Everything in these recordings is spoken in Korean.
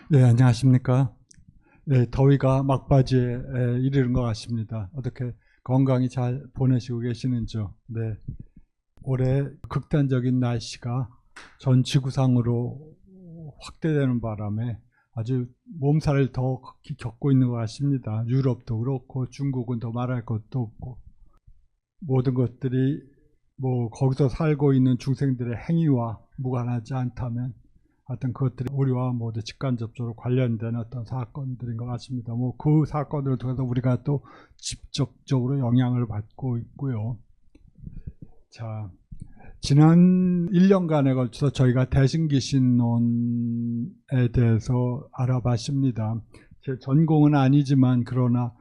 네, 안녕하십니까. 네, 더위가 막바지에 이르는 것 같습니다. 어떻게 건강히 잘 보내시고 계시는지요? 네, 올해 극단적인 날씨가 전 지구상으로 확대되는 바람에 아주 몸살을 더 겪고 있는 것 같습니다. 유럽도 그렇고 중국은 더 말할 것도 없고 모든 것들이 뭐 거기서 살고 있는 중생들의 행위와 무관하지 않다면 하여튼 그것들이 우리와 모두 직간접적으로 관련된 어떤 사건들인 것 같습니다. 뭐 그 사건들을 통해서 우리가 또 직접적으로 영향을 받고 있고요. 자, 지난 1년간에 걸쳐서 저희가 대승기신론에 대해서 알아봤습니다. 제 전공은 아니지만 그러나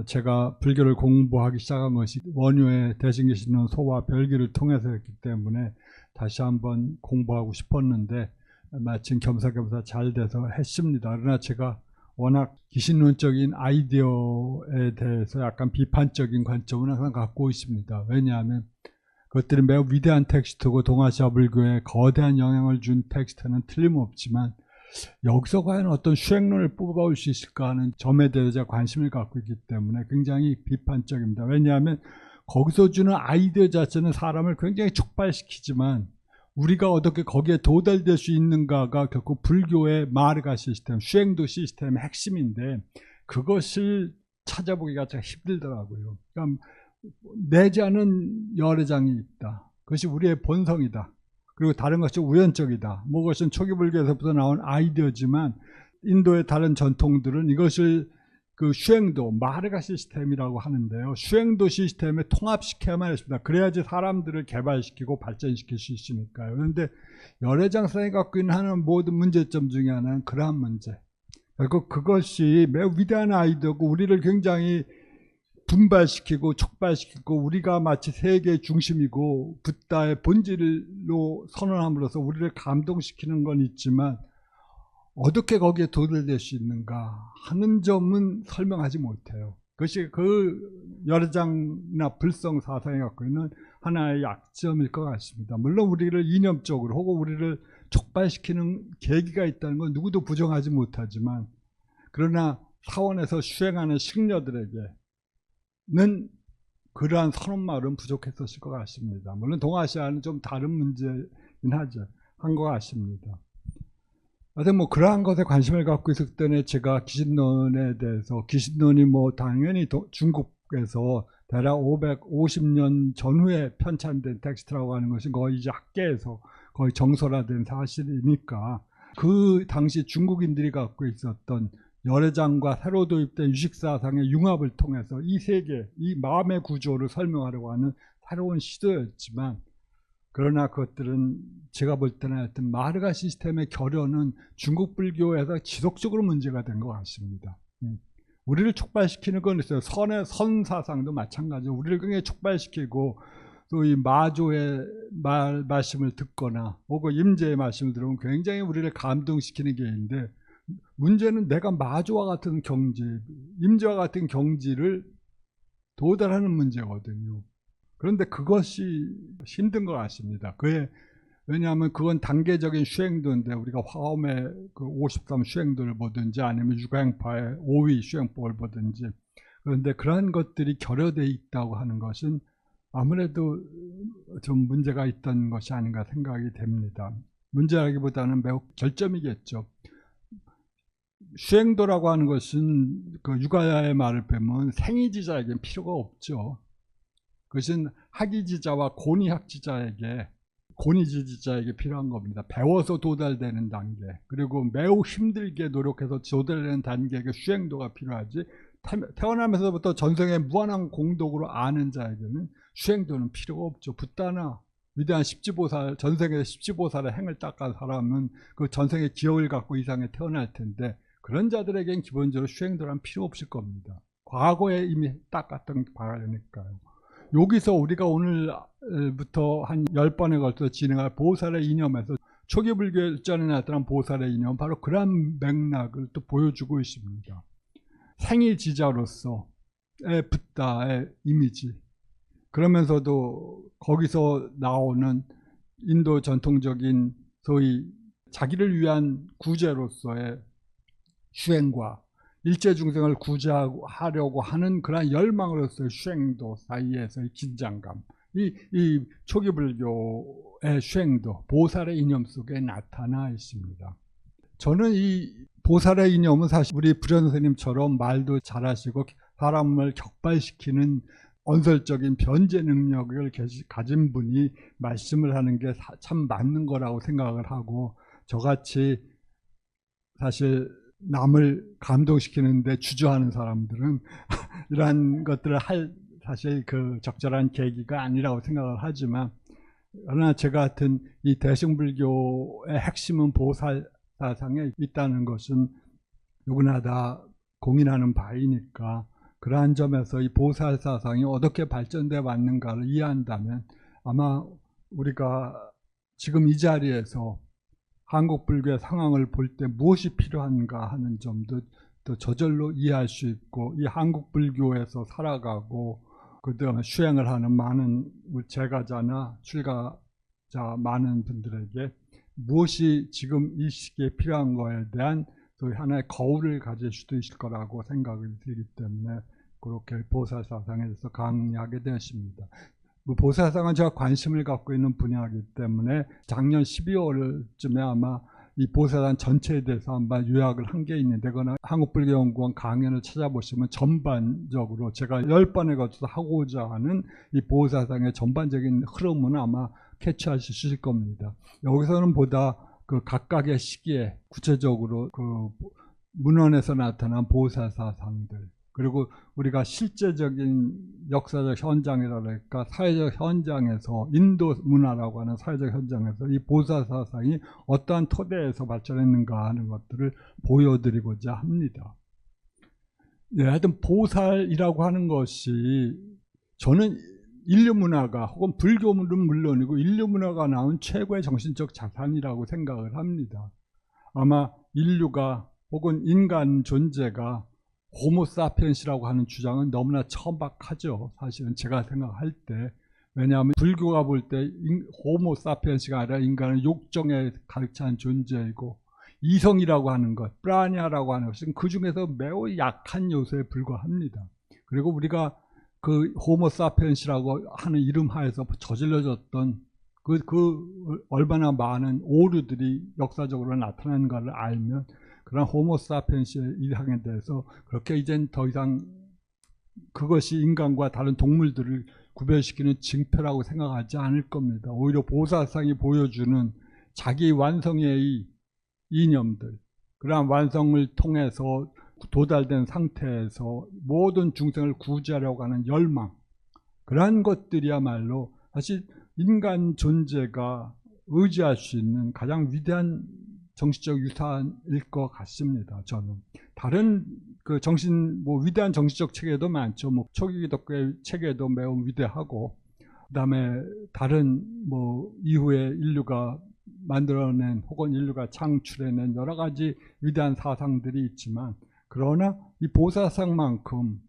제가 불교를 공부하기 시작한 것이 원효의 대승기신론 소와 별기를 통해서였기 때문에 다시 한번 공부하고 싶었는데 마침 겸사겸사 잘 돼서 했습니다. 그러나 제가 워낙 기신론적인 아이디어에 대해서 약간 비판적인 관점을 항상 갖고 있습니다. 왜냐하면 그것들이 매우 위대한 텍스트고 동아시아 불교에 거대한 영향을 준 텍스트는 틀림없지만 여기서 과연 어떤 수행론을 뽑아올 수 있을까 하는 점에 대해서 제가 관심을 갖고 있기 때문에 굉장히 비판적입니다. 왜냐하면 거기서 주는 아이디어 자체는 사람을 굉장히 촉발시키지만 우리가 어떻게 거기에 도달될 수 있는가가 결국 불교의 마르가 시스템, 수행도 시스템의 핵심인데 그것을 찾아보기가 참 힘들더라고요. 그러니까 내지 않은 열애장이 있다. 그것이 우리의 본성이다. 그리고 다른 것이 우연적이다. 뭐 그것은 초기 불교에서부터 나온 아이디어지만 인도의 다른 전통들은 이것을 그 수행도 마르가 시스템이라고 하는데요. 수행도 시스템에 통합시켜야만 했습니다. 그래야지 사람들을 개발시키고 발전시킬 수 있으니까요. 그런데 열애장사에 갖고 있는 하나는 모든 문제점 중에 하나는 그러한 문제. 결국 그것이 매우 위대한 아이디어고 우리를 굉장히 분발시키고 촉발시키고 우리가 마치 세계의 중심이고 붓다의 본질로 선언함으로써 우리를 감동시키는 건 있지만 어떻게 거기에 도달될 수 있는가 하는 점은 설명하지 못해요. 그것이 그 열애장이나 불성 사상이 갖고 있는 하나의 약점일 것 같습니다. 물론 우리를 이념적으로 혹은 우리를 촉발시키는 계기가 있다는 건 누구도 부정하지 못하지만 그러나 사원에서 수행하는 식녀들에게 는 그러한 선언말은 부족했었을 것 같습니다. 물론 동아시아는 좀 다른 문제긴 하죠. 한 것 같습니다. 하여튼 뭐 그러한 것에 관심을 갖고 있을 때는 제가 기신론에 대해서 기신론이 뭐 당연히 중국에서 대략 550년 전후에 편찬된 텍스트라고 하는 것이 거의 이제 학계에서 거의 정설화된 사실이니까 그 당시 중국인들이 갖고 있었던 열애장과 새로 도입된 유식사상의 융합을 통해서 이 세계, 이 마음의 구조를 설명하려고 하는 새로운 시도였지만 그러나 그것들은 제가 볼 때는 하여튼 마르가 시스템의 결여는 중국 불교에서 지속적으로 문제가 된 것 같습니다. 우리를 촉발시키는 건 있어요. 선 사상도 마찬가지로 우리를 굉장히 촉발시키고 또 이 마조의 말씀을 듣거나 혹은 임재의 말씀을 들으면 굉장히 우리를 감동시키는 게 있는데 문제는 내가 마조와 같은 경지, 임재와 같은 경지를 도달하는 문제거든요. 그런데 그것이 힘든 것 같습니다. 왜냐하면 그건 단계적인 수행도인데 우리가 화엄의 그 53 수행도를 보든지 아니면 육아행파의 5위 수행법을 보든지 그런데 그러한 것들이 결여되어 있다고 하는 것은 아무래도 좀 문제가 있던 것이 아닌가 생각이 됩니다. 문제라기보다는 매우 결점이겠죠. 수행도라고 하는 것은 그 유가야의 말을 빼면 생이지자에게는 필요가 없죠. 그것은 학이지자와 고니지자에게 필요한 겁니다. 배워서 도달되는 단계, 그리고 매우 힘들게 노력해서 도달되는 단계에게 수행도가 필요하지 태어나면서부터 전생에 무한한 공덕으로 아는 자에게는 수행도는 필요가 없죠. 붓다나 위대한 십지보살, 전생에 십지보살의 행을 닦은 사람은 그 전생의 기억을 갖고 이 상에 태어날 텐데 그런 자들에겐 기본적으로 수행도란 필요 없을 겁니다. 과거에 이미 닦았던 바라니까요. 여기서 우리가 오늘부터 한 10번에 걸쳐서 진행할 보살의 이념에서 초기 불교 일전에 나타난 보살의 이념 바로 그런 맥락을 또 보여주고 있습니다. 생일지자로서의 붓다의 이미지, 그러면서도 거기서 나오는 인도 전통적인 소위 자기를 위한 구제로서의 슈행과 일체중생을 구제하려고 하는 그런 열망으로서의 슈행도 사이에서의 긴장감, 이 초기불교의 슈행도 보살의 이념 속에 나타나 있습니다. 저는 이 보살의 이념은 사실 우리 불현스님처럼 말도 잘하시고 사람을 격발시키는 언설적인 변제 능력을 가진 분이 말씀을 하는 게 참 맞는 거라고 생각을 하고, 저같이 사실 남을 감동시키는데 주저하는 사람들은 이러한 것들을 할 사실 그 적절한 계기가 아니라고 생각을 하지만, 그러나 제가 같은 이 대승불교의 핵심은 보살 사상에 있다는 것은 누구나 다 공인하는 바이니까, 그러한 점에서 이 보살 사상이 어떻게 발전돼 왔는가를 이해한다면 아마 우리가 지금 이 자리에서 한국 불교의 상황을 볼 때 무엇이 필요한가 하는 점도 또 저절로 이해할 수 있고, 이 한국 불교에서 살아가고 그다음에 수행을 하는 많은 제가자나 출가자 많은 분들에게 무엇이 지금 이 시기에 필요한 거에 대한 또 하나의 거울을 가질 수도 있을 거라고 생각이 들기 때문에 그렇게 보살사상에 대해서 강의하게 되었습니다. 보살사상은 제가 관심을 갖고 있는 분야이기 때문에 작년 12월쯤에 아마 이 보살사상 전체에 대해서 한번 요약을 한 게 있는데, 그거나 한국불교연구원 강연을 찾아보시면 전반적으로 제가 10번에 걸쳐서 하고자 하는 이 보살사상의 전반적인 흐름은 아마 캐치하실 수 있을 겁니다. 여기서는 보다 그 각각의 시기에 구체적으로 그 문헌에서 나타난 보살사상들, 그리고 우리가 실제적인 역사적 현장이랄까 사회적 현장에서 인도 문화라고 하는 사회적 현장에서 이 보살사상이 어떠한 토대에서 발전했는가 하는 것들을 보여드리고자 합니다. 네, 하여튼 보살이라고 하는 것이 저는 인류 문화가 혹은 불교는 물론이고 인류 문화가 나온 최고의 정신적 자산이라고 생각을 합니다. 아마 인류가 혹은 인간 존재가 호모사피엔스라고 하는 주장은 너무나 천박하죠. 사실은 제가 생각할 때. 왜냐하면 불교가 볼 때 호모사피엔스가 아니라 인간은 욕정에 가득 찬 존재이고, 이성이라고 하는 것, 프라냐라고 하는 것은 그 중에서 매우 약한 요소에 불과합니다. 그리고 우리가 그 호모사피엔스라고 하는 이름 하에서 저질러졌던 그 얼마나 많은 오류들이 역사적으로 나타나는가를 알면 그런 호모사피엔스의 이상에 대해서 그렇게 이젠 더 이상 그것이 인간과 다른 동물들을 구별시키는 징표라고 생각하지 않을 겁니다. 오히려 보살상이 보여주는 자기 완성의 이념들, 그러한 완성을 통해서 도달된 상태에서 모든 중생을 구제하려고 하는 열망, 그러한 것들이야말로 사실 인간 존재가 의지할 수 있는 가장 위대한 정신적 유산일 것 같습니다. 저는 다른 그 위대한 정신적 체계도 많죠. 초기 기독교의 체계도 매우 위대하고, 그다음에 다른 이후에 인류가 만들어낸 혹은 인류가 창출해낸 여러 가지 위대한 사상들이 있지만, 그러나 이 보살상만큼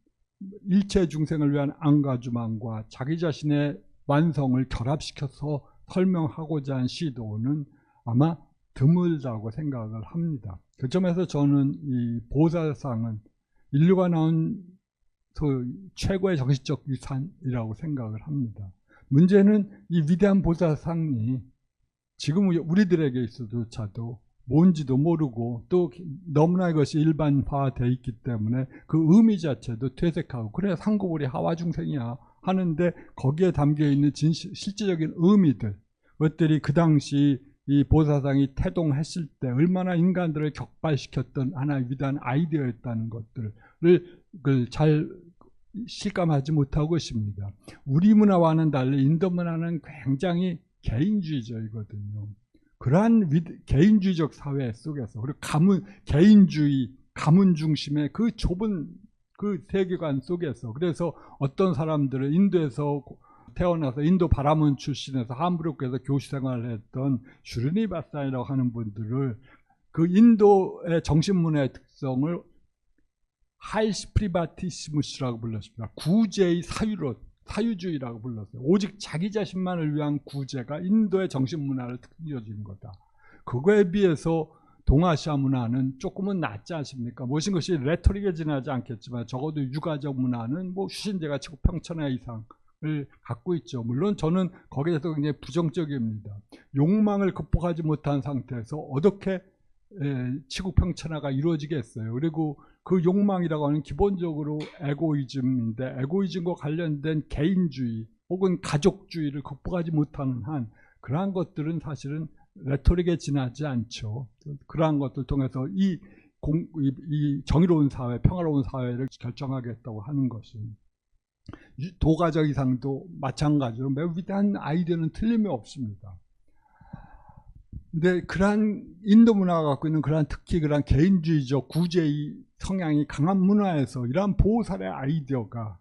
일체 중생을 위한 안가주망과 자기 자신의 완성을 결합시켜서 설명하고자 한 시도는 아마 드물다고 생각을 합니다. 그 점에서 저는 이 보살상은 인류가 나온 최고의 정신적 유산이라고 생각을 합니다. 문제는 이 위대한 보살상이 지금 우리들에게 있어도차도 뭔지도 모르고, 또 너무나 이것이 일반화되어 있기 때문에 그 의미 자체도 퇴색하고, 그래 상고불이 하와중생이야 하는데 거기에 담겨있는 실제적인 의미들, 그것들이 그 당시 이 보살상이 태동했을 때 얼마나 인간들을 격발시켰던 하나의 위대한 아이디어였다는 것들을 잘 실감하지 못하고 있습니다. 우리 문화와는 달리 인도 문화는 굉장히 개인주의적이거든요. 그러한 개인주의적 사회 속에서, 그리고 개인주의, 가문 중심의 그 좁은 그 세계관 속에서, 그래서 어떤 사람들은 인도에서 태어나서 인도 바라문 출신에서 함부르크에서 교시 생활을 했던 슈르니바산이라고 하는 분들을 그 인도의 정신문화의 특성을 하이스 프리바티시무스라고 불렀습니다. 구제의 사유주의라고 불렀어요. 오직 자기 자신만을 위한 구제가 인도의 정신문화를 특징적인 거다. 그거에 비해서 동아시아 문화는 조금은 낫지 않습니까? 모든 것이 레토릭에 지나지 않겠지만 적어도 유가적 문화는 뭐 휴신제가 치고 평천하 이상을 갖고 있죠. 물론 저는 거기에 대해서 굉장히 부정적입니다. 욕망을 극복하지 못한 상태에서 어떻게 치국평천하가 이루어지겠어요. 그리고 그 욕망이라고 하는 기본적으로 에고이즘인데, 에고이즘과 관련된 개인주의 혹은 가족주의를 극복하지 못하는 한 그러한 것들은 사실은 레토릭에 지나지 않죠. 그러한 것들 통해서 이 정의로운 사회, 평화로운 사회를 결정하겠다고 하는 것은, 도가적 이상도 마찬가지로 매우 위대한 아이디어는 틀림이 없습니다. 근데 그러한 인도 문화가 갖고 있는 그러한 특히 그러한 개인주의적 구제의 성향이 강한 문화에서 이러한 보살의 아이디어가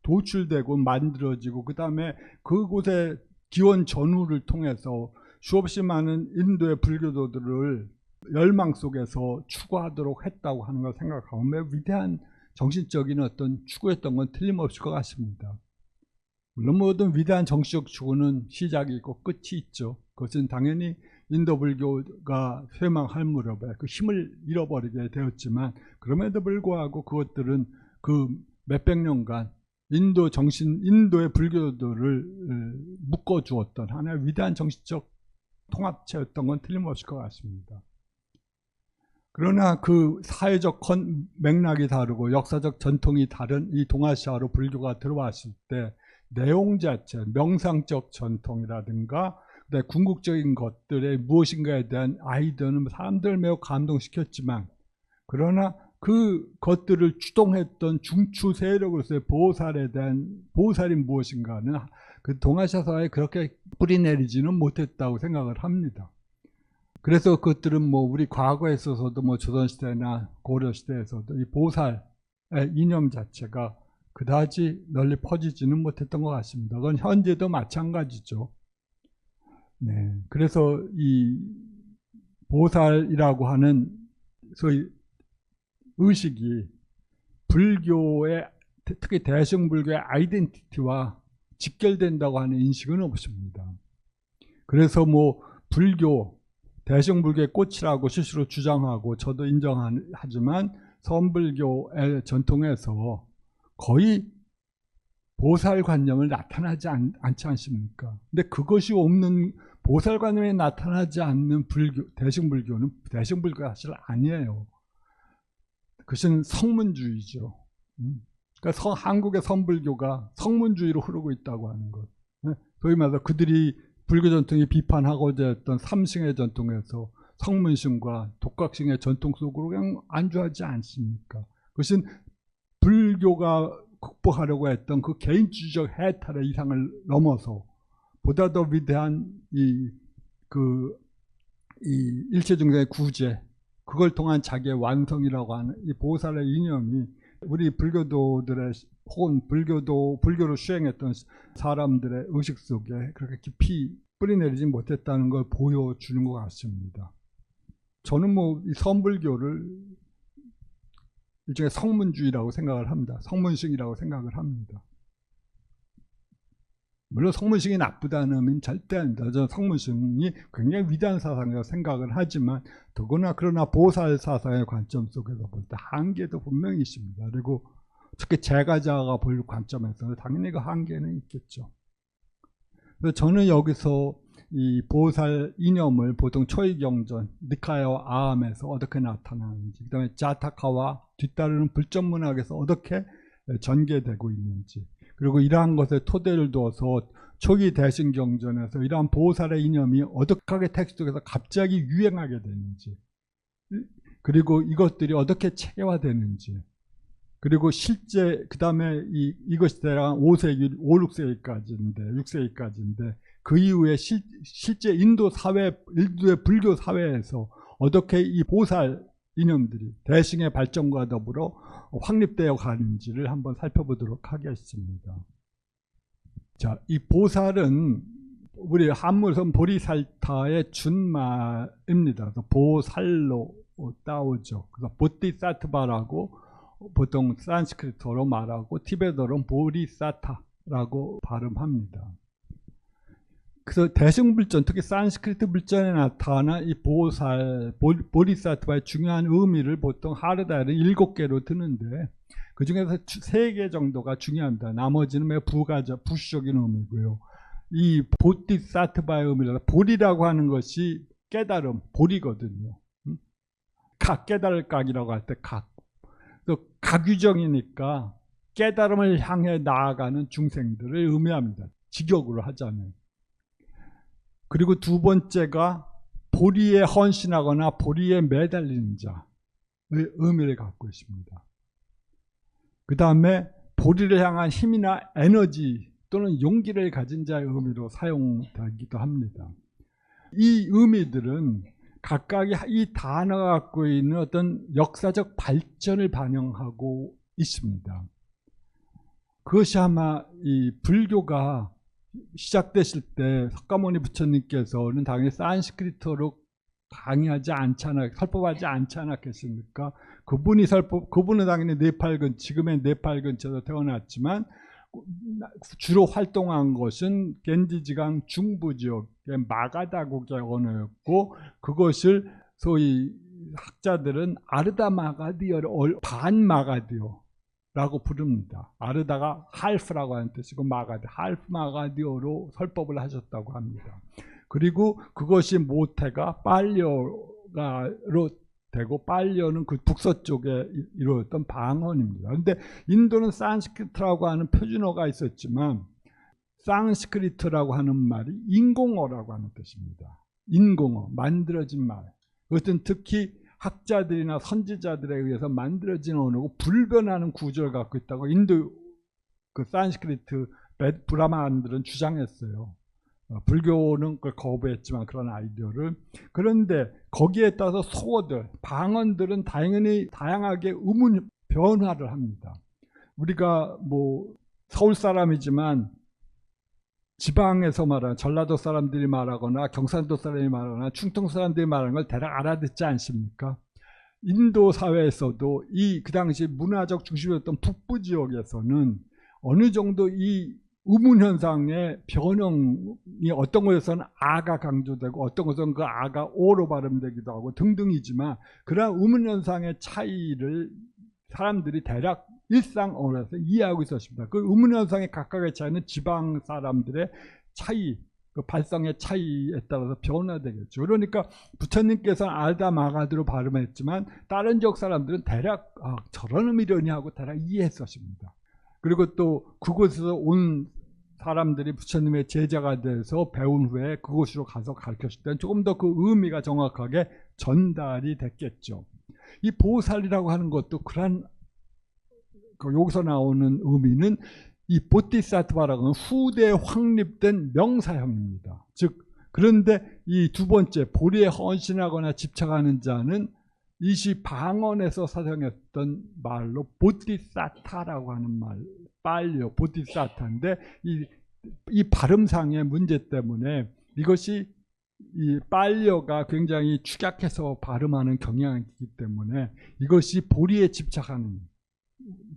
도출되고 만들어지고, 그 다음에 그곳의 기원 전후를 통해서 수없이 많은 인도의 불교도들을 열망 속에서 추구하도록 했다고 하는 걸 생각하면 매우 위대한 정신적인 어떤 추구였던 건 틀림없을 것 같습니다. 물론 모든 위대한 정치적 추구는 시작이 있고 끝이 있죠. 그것은 당연히 인도 불교가 쇠망할 무렵에 그 힘을 잃어버리게 되었지만, 그럼에도 불구하고 그것들은 그 몇백 년간 인도의 불교도를 묶어주었던 하나의 위대한 정신적 통합체였던 건 틀림없을 것 같습니다. 그러나 그 사회적 맥락이 다르고 역사적 전통이 다른 이 동아시아로 불교가 들어왔을 때 내용 자체, 명상적 전통이라든가 궁극적인 것들의 무엇인가에 대한 아이디어는 사람들을 매우 감동시켰지만, 그러나 그 것들을 주동했던 중추 세력으로서의 보살에 대한, 보살이 무엇인가는 그 동아시아 사회에 그렇게 뿌리내리지는 못했다고 생각을 합니다. 그래서 그것들은 뭐 우리 과거에 있어서도 뭐 조선시대나 고려시대에서도 이 보살의 이념 자체가 그다지 널리 퍼지지는 못했던 것 같습니다. 그건 현재도 마찬가지죠. 네, 그래서 이 보살이라고 하는 소위 의식이 불교의, 특히 대승불교의 아이덴티티와 직결된다고 하는 인식은 없습니다. 그래서 뭐 불교, 대승불교의 꽃이라고 스스로 주장하고 저도 인정하지만 서원불교의 전통에서 거의 보살관념을 나타나지 않지 않습니까? 근데 그것이 없는, 보살관념이 나타나지 않는 불교, 대승불교는 대승불교가 사실 아니에요. 그것은 성문주의죠. 그러니까 한국의 선불교가 성문주의로 흐르고 있다고 하는 것. 소위 말해서 그들이 불교 전통이 비판하고자 했던 삼승의 전통에서 성문신과 독각신의 전통 속으로 그냥 안주하지 않습니까? 그것은 불교가 극복하려고 했던 그 개인주의적 해탈의 이상을 넘어서 보다 더 위대한 이 일체중생의 구제, 그걸 통한 자기의 완성이라고 하는 이 보살의 이념이 우리 불교도들의 혹은 불교를 수행했던 사람들의 의식 속에 그렇게 깊이 뿌리내리지 못했다는 걸 보여주는 것 같습니다. 저는 뭐 이 선불교를 일종의 성문주의라고 생각을 합니다. 성문식이라고 생각을 합니다. 물론 성문식이 나쁘다는 의미는 절대 아닙니다. 저는 성문식이 굉장히 위대한 사상이라고 생각을 하지만, 더구나 그러나 보살 사상의 관점 속에서 볼 때 한계도 분명히 있습니다. 그리고 특히 제가자가 볼 관점에서는 당연히 그 한계는 있겠죠. 그래서 저는 여기서 이 보살 이념을 보통 초이경전, 니카야와 아함에서 어떻게 나타나는지, 그 다음에 자타카와 뒤따르는 불전문학에서 어떻게 전개되고 있는지, 그리고 이러한 것에 토대를 두어서 초기 대승경전에서 이러한 보살의 이념이 어떻게 텍스트 속에서 갑자기 유행하게 되는지, 그리고 이것들이 어떻게 체계화되는지, 그리고 실제 그 다음에 이것이 대략 5세기, 5, 6세기까지인데 그 이후에 실제 인도 사회, 인도의 불교 사회에서 어떻게 이 보살 이념들이 대승의 발전과 더불어 확립되어 가는지를 한번 살펴보도록 하겠습니다. 자, 이 보살은 우리 한문에서는 보리살타의 준말입니다. 그래서 보살로 따오죠. 그래서 보티사트바라고 보통 산스크리트어로 말하고 티베트어로는 보리사타라고 발음합니다. 그래서 대승불전, 특히 산스크리트 불전에 나타난 이 보디사트바의 중요한 의미를 보통 하르다에는 7개로 드는데 그 중에서 3개 정도가 중요합니다. 나머지는 매우 부수적인 의미고요. 이 보디사트바의 의미는 보리라고 하는 것이 깨달음, 보리거든요. 깨달을 각이라고 할 때 각. 또 각유정이니까 깨달음을 향해 나아가는 중생들을 의미합니다. 직역으로 하자면. 그리고 2번째가 보리에 헌신하거나 보리에 매달리는 자의 의미를 갖고 있습니다. 그 다음에 보리를 향한 힘이나 에너지 또는 용기를 가진 자의 의미로 사용되기도 합니다. 이 의미들은 각각이 이 단어가 갖고 있는 어떤 역사적 발전을 반영하고 있습니다. 그것이 아마 이 불교가 시작되실 때 석가모니 부처님께서는 당연히 산스크리트어로 강의하지 않잖아요. 설법하지 않지 않았겠습니까? 그분은 당연히 네팔 지금의 네팔 근처에서 태어났지만 주로 활동한 것은 겐지지강 중부 지역의 마가다국의 언어였고 그것을 소위 학자들은 아르다 마가디어를 반마가디어라고 부릅니다. 아르다가 할프라고 하는 뜻이고 할프 마가디어로 설법을 하셨다고 합니다. 그리고 그것이 모태가 빨려가로 되고 빨려는 그 북서쪽에 이루어졌던 방언입니다. 그런데 인도는 산스크리트라고 하는 표준어가 있었지만 산스크리트라고 하는 말이 인공어라고 하는 뜻입니다. 인공어, 만들어진 말. 그것은 특히 학자들이나 선지자들에 의해서 만들어진 언어고 불변하는 구조를 갖고 있다고 인도 그 산스크리트 브라만들은 주장했어요. 불교는 그걸 거부했지만 그런 아이디어를. 그런데 거기에 따라서 소어들, 방언들은 당연히 다양하게 의문 변화를 합니다. 우리가 뭐 서울 사람이지만 지방에서 말하는 전라도 사람들이 말하거나 경상도 사람이 말하거나 충청 사람들이 말하는 걸 대략 알아듣지 않습니까? 인도 사회에서도 그 당시 문화적 중심이었던 북부 지역에서는 어느 정도 이 의문 현상의 변형이 어떤 곳에서는 아가 강조되고 어떤 곳에서는 그 아가 오로 발음되기도 하고 등등이지만 그러한 의문 현상의 차이를 사람들이 대략 일상 언어에서 이해하고 있었습니다. 그 의문 현상의 각각의 차이는 지방 사람들의 차이, 그 발성의 차이에 따라서 변화되겠죠. 그러니까 부처님께서는 알다 마가드로 발음했지만 다른 지역 사람들은 대략 저런 의미려니 하고 대략 이해했었습니다. 그리고 또 그곳에서 온 사람들이 부처님의 제자가 돼서 배운 후에 그곳으로 가서 가르쳤을 때는 조금 더 그 의미가 정확하게 전달이 됐겠죠. 이 보살이라고 하는 것도 그런 여기서 나오는 의미는 이 보티사트바라고 하는 후대에 확립된 명사형입니다. 즉 그런데 이 2번째 보리에 헌신하거나 집착하는 자는 이시 방언에서 사용했던 말로 보티사타라고 하는 말, 빨려 보티사타인데 이 발음상의 문제 때문에 이것이 이 빨려가 굉장히 축약해서 발음하는 경향이 있기 때문에 이것이 보리에 집착하는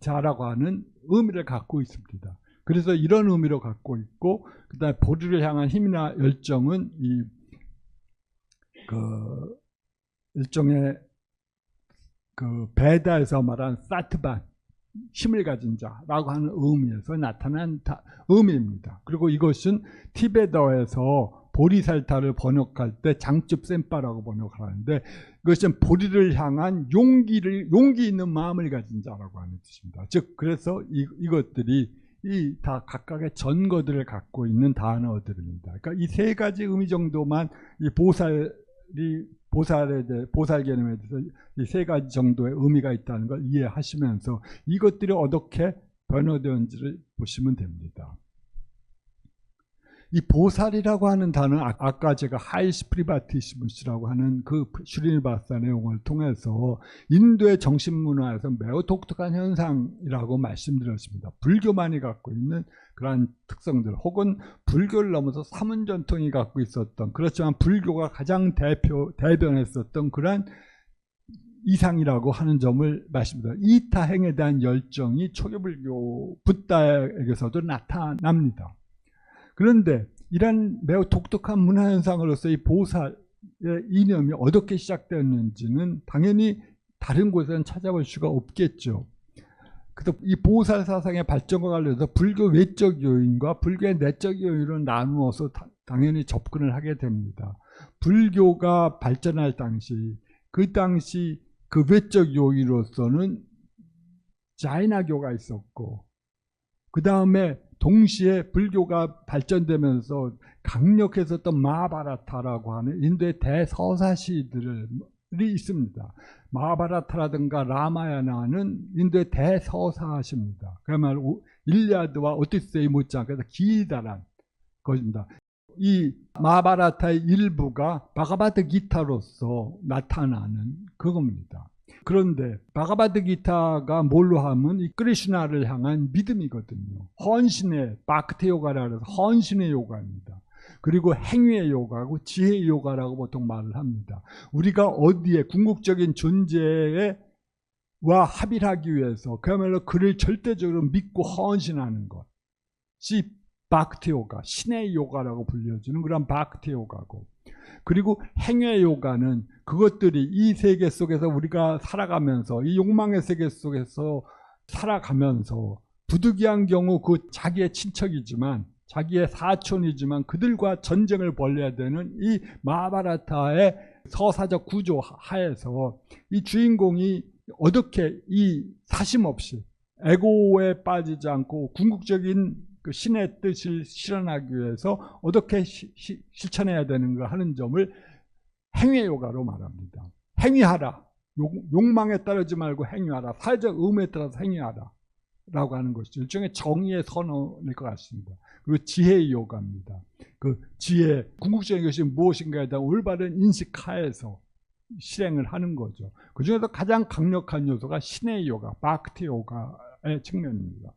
자라고 하는 의미를 갖고 있습니다. 그래서 이런 의미로 갖고 있고 그다음에 보리를 향한 힘이나 열정은 그 일종의 그 베다에서 말한 사트반 힘을 가진 자라고 하는 의미에서 나타난 의미입니다. 그리고 이것은 티베더에서 보리살타를 번역할 때 장즙센파라고 번역하는데 이것은 보리를 향한 용기 있는 마음을 가진 자라고 하는 뜻입니다. 즉 그래서 이것들이 다 각각의 전거들을 갖고 있는 단어들입니다. 그러니까 이 3가지 의미 정도만 이 보살 개념에 대해서 이 3가지 정도의 의미가 있다는 걸 이해하시면서 이것들이 어떻게 변화되었는지를 보시면 됩니다. 이 보살이라고 하는 단어는 아까 제가 하이스 프리바티시무스라고 하는 그 슈리니바사 내용을 통해서 인도의 정신문화에서 매우 독특한 현상이라고 말씀드렸습니다. 불교만이 갖고 있는 그러한 특성들 혹은 불교를 넘어서 사문전통이 갖고 있었던 그렇지만 불교가 가장 대변했었던 그러한 이상이라고 하는 점을 말씀드립니다. 이타행에 대한 열정이 초기불교 붓다에게서도 나타납니다. 그런데 이런 매우 독특한 문화현상으로서 이 보살의 이념이 어떻게 시작되었는지는 당연히 다른 곳에는 찾아볼 수가 없겠죠. 그래서 이 보살 사상의 발전과 관련해서 불교 외적 요인과 불교의 내적 요인으로 나누어서 당연히 접근을 하게 됩니다. 불교가 발전할 당시 그 외적 요인으로서는 자이나교가 있었고, 그 다음에 동시에 불교가 발전되면서 강력했었던 마하바라타라고 하는 인도의 대서사시들이 있습니다. 마하바라타라든가 라마야나는 인도의 대서사시입니다. 그야말로 일리아드와 오디세이 못지않게 기이다란 것입니다. 이 마하바라타의 일부가 바가바드 기타로서 나타나는 그겁니다. 그런데 바가바드 기타가 뭘로 하면 이 크리슈나를 향한 믿음이거든요. 헌신의 바크테 요가라 해서 헌신의 요가입니다. 그리고 행위의 요가고 지혜의 요가라고 보통 말을 합니다. 우리가 어디에 궁극적인 존재와 합의를 하기 위해서 그야말로 그를 절대적으로 믿고 헌신하는 것이 바크티 요가, 신의 요가라고 불려주는 그런 바크티 요가고, 그리고 행위의 요가는 그것들이 이 세계 속에서 우리가 살아가면서 이 욕망의 세계 속에서 살아가면서 부득이한 경우 그 자기의 친척이지만 자기의 사촌이지만 그들과 전쟁을 벌여야 되는 이 마하바라타의 서사적 구조 하에서 이 주인공이 어떻게 이 사심 없이 에고에 빠지지 않고 궁극적인 그 신의 뜻을 실현하기 위해서 어떻게 실천해야 되는가 하는 점을 행위의 요가로 말합니다. 행위하라. 욕망에 따르지 말고 행위하라. 사회적 의무에 따라서 행위하라 라고 하는 것이죠. 일종의 정의의 선언일 것 같습니다. 그리고 지혜의 요가입니다. 그 지혜, 궁극적인 것이 무엇인가에 대한 올바른 인식하에서 실행을 하는 거죠. 그 중에서 가장 강력한 요소가 신의 요가, 바크티 요가의 측면입니다.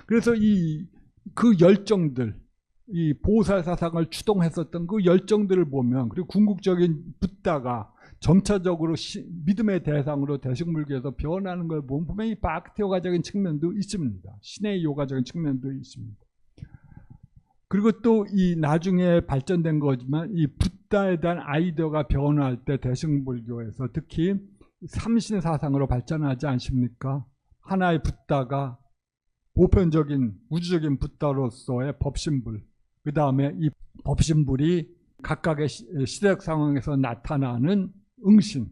그래서 그 열정들, 이 보살 사상을 추동했었던 그 열정들을 보면, 그리고 궁극적인 붓다가 점차적으로 믿음의 대상으로 대승불교에서 변하는 걸 보면 분명히 바크티 요가적인 측면도 있습니다. 신의 요가적인 측면도 있습니다. 그리고 또 이 나중에 발전된 거지만 이 붓다에 대한 아이디어가 변화할 때 대승불교에서 특히 삼신 사상으로 발전하지 않습니까? 하나의 붓다가 보편적인 우주적인 붓다로서의 법신불, 그 다음에 이 법신불이 각각의 시대적 상황에서 나타나는 응신,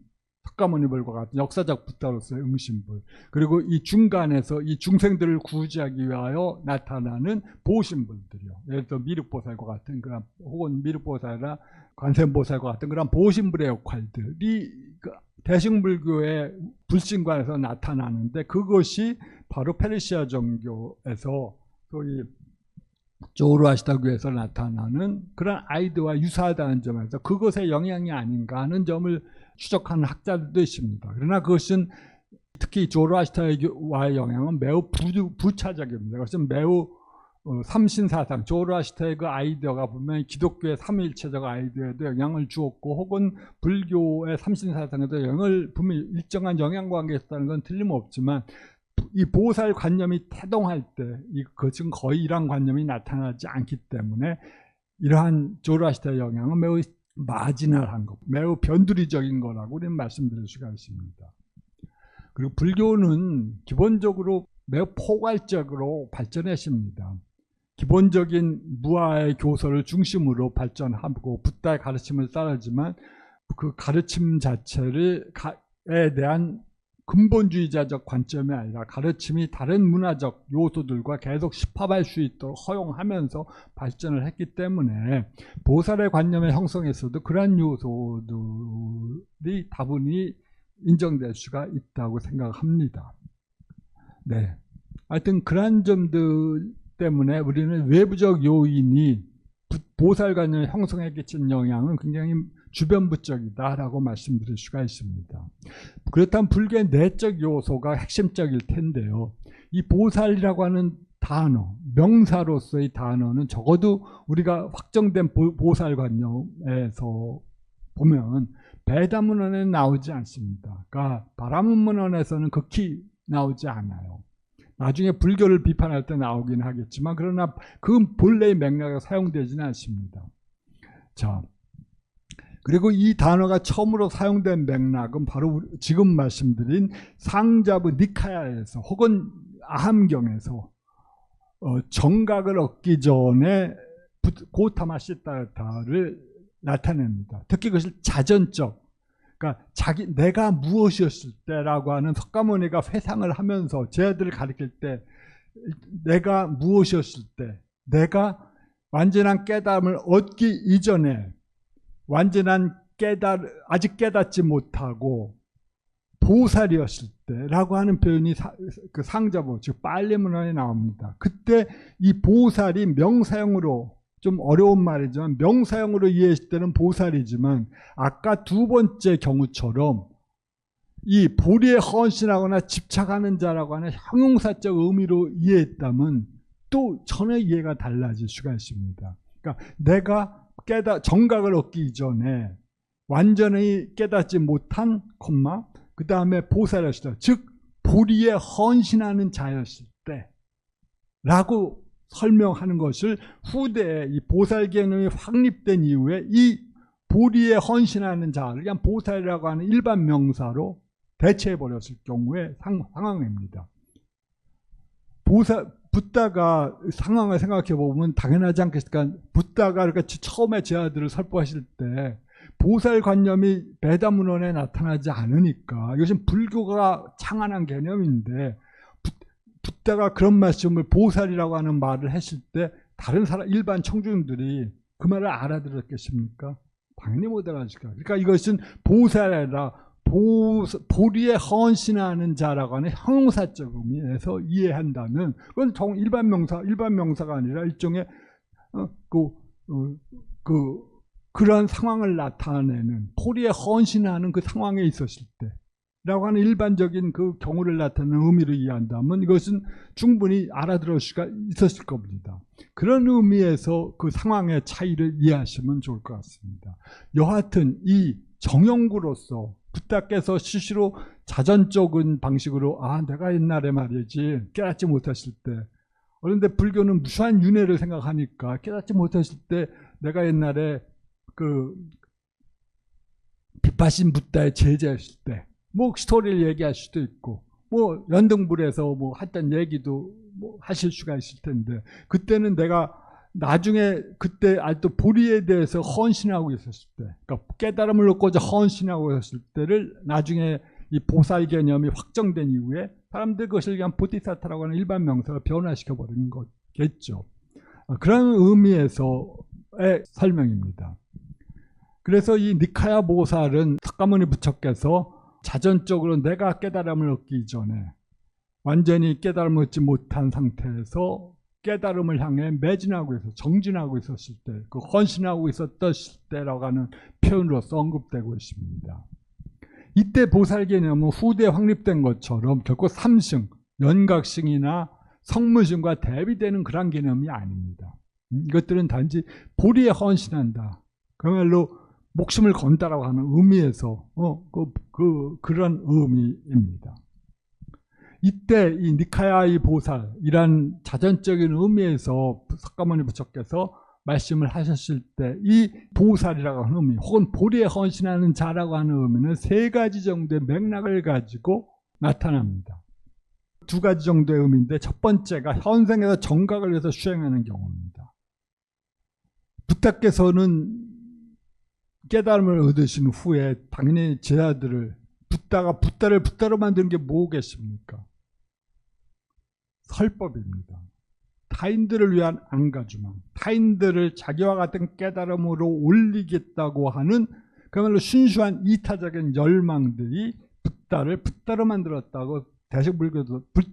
석가모니불과 같은 역사적 붓다로서의 응신불, 그리고 이 중간에서 이 중생들을 구제하기 위하여 나타나는 보신불들이요. 예를 들어 미륵보살과 같은 그런, 혹은 미륵보살이나 관세음보살과 같은 그런 보신불의 역할들이 대승불교의 불신관에서 나타나는데, 그것이 바로 페르시아 종교에서 소위 조르아스타교에서 나타나는 그런 아이디어와 유사하다는 점에서 그것의 영향이 아닌가 하는 점을 추적하는 학자들도 있습니다. 그러나 그것은 특히 조르아스타와의 영향은 매우 부차적입니다. 그것은 매우 삼신사상, 조르아스타의 그 아이디어가 분명히 기독교의 삼위일체적 아이디어에도 영향을 주었고, 혹은 불교의 삼신사상에도 영향을 분명히 일정한 영향관계가 있다는 건 틀림없지만, 이 보살 관념이 태동할 때 그것은 거의 이러한 관념이 나타나지 않기 때문에 이러한 조르아스타의 영향은 매우 마지널한 것, 매우 변두리적인 거라고 우리는 말씀드릴 수가 있습니다. 그리고 불교는 기본적으로 매우 포괄적으로 발전했습니다. 기본적인 무아의 교서를 중심으로 발전하고 붓다의 가르침을 따르지만 그 가르침 자체에 대한 근본주의자적 관점이 아니라 가르침이 다른 문화적 요소들과 계속 집합할 수 있도록 허용하면서 발전을 했기 때문에 보살의 관념의 형성에서도 그러한 요소들이 다분히 인정될 수가 있다고 생각합니다. 네, 하여튼 그러한 점들 때문에 우리는 외부적 요인이 보살관념의 형성에 끼친 영향은 굉장히 주변부적이다라고 말씀드릴 수가 있습니다. 그렇다면 불교의 내적 요소가 핵심적일 텐데요. 이 보살이라고 하는 단어, 명사로서의 단어는 적어도 우리가 확정된 보살관념에서 보면 배다문헌에 나오지 않습니다. 그러니까 바라문문헌에서는 극히 나오지 않아요. 나중에 불교를 비판할 때 나오긴 하겠지만 그러나 그 본래의 맥락에 사용되지는 않습니다. 자, 그리고 이 단어가 처음으로 사용된 맥락은 바로 지금 말씀드린 상자부 니카야에서 혹은 아함경에서 정각을 얻기 전에 고타마시타를 나타냅니다. 특히 그것을 자전적, 그러니까 내가 무엇이었을 때라고 하는 석가모니가 회상을 하면서 제자들을 가르칠 때 내가 무엇이었을 때, 내가 완전한 깨달음을 얻기 이전에 아직 깨닫지 못하고 보살이었을 때라고 하는 표현이 그 상자부, 즉 빨리문헌에 나옵니다. 그때 이 보살이 명사형으로, 좀 어려운 말이지만 명사형으로 이해했을 때는 보살이지만 아까 두 번째 경우처럼 이 보리에 헌신하거나 집착하는 자라고 하는 형용사적 의미로 이해했다면 또 전혀 이해가 달라질 수가 있습니다. 그러니까 내가 정각을 얻기 전에 완전히 깨닫지 못한 그 다음에 보살이었을 때, 즉 보리에 헌신하는 자였을 때 라고 설명하는 것을 후대에 이 보살 개념이 확립된 이후에 이 보리에 헌신하는 자를 그냥 보살이라고 하는 일반 명사로 대체해버렸을 경우의 상황입니다. 붓다가 상황을 생각해 보면 당연하지 않겠습니까? 붓다가 처음에 제자들을 설법하실 때 보살관념이 베다문헌에 나타나지 않으니까 이것은 불교가 창안한 개념인데 붓다가 그런 말씀을 보살이라고 하는 말을 했을 때 다른 일반 청중들이 그 말을 알아들었겠습니까? 당연히 못 알아듣을 거예요. 그러니까 이것은 보살이 아니라 보리에 헌신하는 자라고 하는 형용사적 의미에서 이해한다면 그건 일반 명사가 아니라 일종의 그런 상황을 나타내는 보리에 헌신하는 그 상황에 있었을 때 라고 하는 일반적인 그 경우를 나타내는 의미로 이해한다면 이것은 충분히 알아들을 수가 있었을 겁니다. 그런 의미에서 그 상황의 차이를 이해하시면 좋을 것 같습니다. 여하튼 이 정형구로서 붓다께서 스스로 자전적인 방식으로 내가 옛날에 말이지 깨닫지 못했을 때, 그런데 불교는 무수한 윤회를 생각하니까 깨닫지 못했을 때 내가 옛날에 그 빗바신 붓다의 제자였을 때 스토리를 얘기할 수도 있고 연등불에서 했던 얘기도 하실 수가 있을 텐데, 그때는 내가 나중에 그때 또 보리에 대해서 헌신하고 있었을 때, 그러니까 깨달음을 얻고자 헌신하고 있었을 때를 나중에 이 보살 개념이 확정된 이후에 사람들 그것을 그냥 보디사타라고 하는 일반 명사가 변화시켜 버리는 거겠죠. 그런 의미에서의 설명입니다. 그래서 이 니카야 보살은 석가모니 부처께서 자전적으로 내가 깨달음을 얻기 전에 완전히 깨달음을 얻지 못한 상태에서 깨달음을 향해 매진하고 있었, 정진하고 있었을 때, 그 헌신하고 있었던 때라고 하는 표현으로서 언급되고 있습니다. 이때 보살 개념은 후대에 확립된 것처럼 결코 삼승, 연각승이나 성문승과 대비되는 그런 개념이 아닙니다. 이것들은 단지 보리에 헌신한다, 그야말로 목숨을 건다라고 하는 의미에서 그런 의미입니다. 이때 이 니카야의 보살이란 자전적인 의미에서 석가모니 부처께서 말씀을 하셨을 때 이 보살이라고 하는 의미 혹은 보리에 헌신하는 자라고 하는 의미는 세 가지 정도의 맥락을 가지고 나타납니다. 두 가지 정도의 의미인데, 첫 번째가 현생에서 정각을 위해서 수행하는 경우입니다. 붓다께서는 깨달음을 얻으신 후에 당연히 제자들을 붓다를 붓다로 만드는 게 뭐겠습니까? 설법입니다. 타인들을 위한 안가주망, 타인들을 자기와 같은 깨달음으로 올리겠다고 하는 그야말로 순수한 이타적인 열망들이 붓다로 만들었다고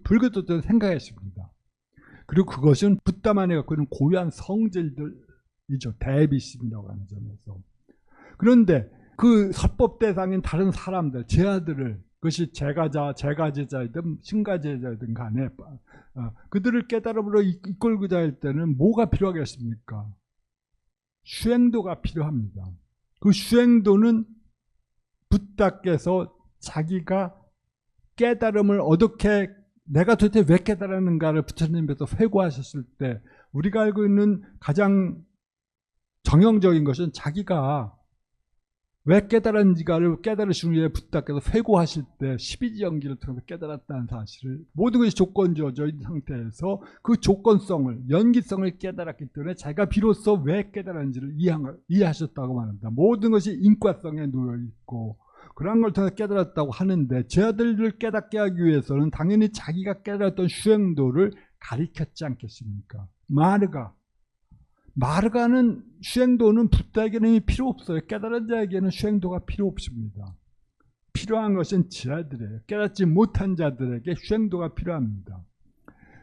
불교도들은 생각했습니다. 그리고 그것은 붓다만이 갖고 있는 고유한 성질들이죠. 대비심이라고 하는 점에서. 그런데 그 설법 대상인 다른 사람들, 제자들을, 그것이 제가제자이든 신가제자이든 간에 그들을 깨달음으로 이끌고자 할 때는 뭐가 필요하겠습니까? 수행도가 필요합니다. 그 수행도는 붓다께서 자기가 깨달음을 어떻게 내가 도대체 왜 깨달았는가를 부처님께서 회고하셨을 때 우리가 알고 있는 가장 정형적인 것은 자기가 왜 깨달았는지를 깨달으신 후에 부처께서 회고하실 때 12지연기를 통해서 깨달았다는 사실을 모든 것이 조건주어진 상태에서 그 조건성을 연기성을 깨달았기 때문에 자기가 비로소 왜 깨달았는지를 이해하셨다고 말합니다. 모든 것이 인과성에 놓여있고 그런 걸 통해서 깨달았다고 하는데 제 아들을 깨닫게 하기 위해서는 당연히 자기가 깨달았던 수행도를 가르쳤지 않겠습니까? 마르가는 수행도는 부다에게는 이미 필요 없어요. 깨달은 자에게는 수행도가 필요 없습니다. 필요한 것은 제 아들이에요. 깨닫지 못한 자들에게 수행도가 필요합니다.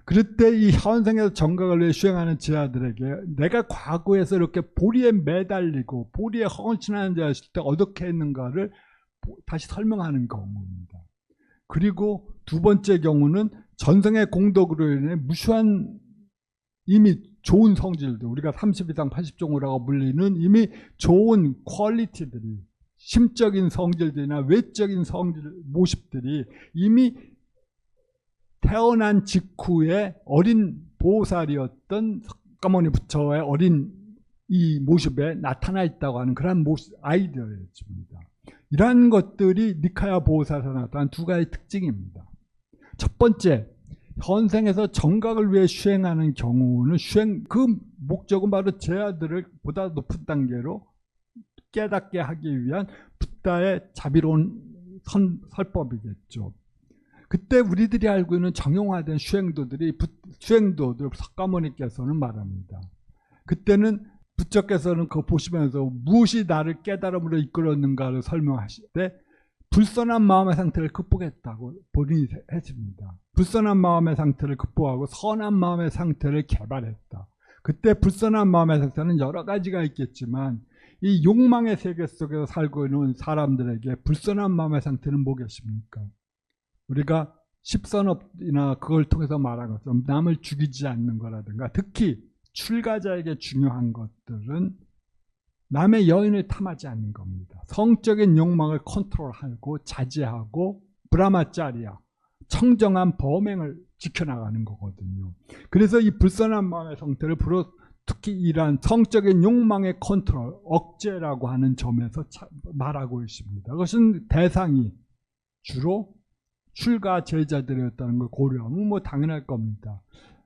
그럴 때 이 현생에서 정각을 위해 수행하는 제 아들에게 내가 과거에서 이렇게 보리에 매달리고 보리에 헌신하는 자였을 때 어떻게 했는가를 다시 설명하는 경우입니다. 그리고 두 번째 경우는 전생의 공덕으로 인해 무수한 이미 좋은 성질들, 우리가 30 이상 80종이라고 불리는 이미 좋은 퀄리티들이, 심적인 성질들이나 외적인 성질 모습들이 이미 태어난 직후에 어린 보살이었던 석가모니 부처의 어린 이 모습에 나타나 있다고 하는 그런 아이디어였습니다. 이러한 것들이 니카야 보살에서 나타난 두 가지 특징입니다. 첫 번째, 현생에서 정각을 위해 수행하는 경우는 그 목적은 바로 제 아들을 보다 높은 단계로 깨닫게 하기 위한 붓다의 자비로운 설법이겠죠. 그때 우리들이 알고 있는 정형화된 수행도들 석가모니께서는 말합니다. 그때는 부처께서는 그거 보시면서 무엇이 나를 깨달음으로 이끌었는가를 설명하실 때 불선한 마음의 상태를 극복했다고 본인이 했습니다. 불선한 마음의 상태를 극복하고 선한 마음의 상태를 개발했다. 그때 불선한 마음의 상태는 여러 가지가 있겠지만 이 욕망의 세계 속에서 살고 있는 사람들에게 불선한 마음의 상태는 뭐겠습니까? 우리가 십선업이나 그걸 통해서 말한 것처럼 남을 죽이지 않는 거라든가, 특히 출가자에게 중요한 것들은 남의 여인을 탐하지 않는 겁니다. 성적인 욕망을 컨트롤하고 자제하고 브라마짜리야, 청정한 범행을 지켜나가는 거거든요. 그래서 이 불선한 마음의 상태를 특히 이러한 성적인 욕망의 컨트롤, 억제라고 하는 점에서 말하고 있습니다. 그것은 대상이 주로 출가 제자들이었다는 걸 고려하면 뭐 당연할 겁니다.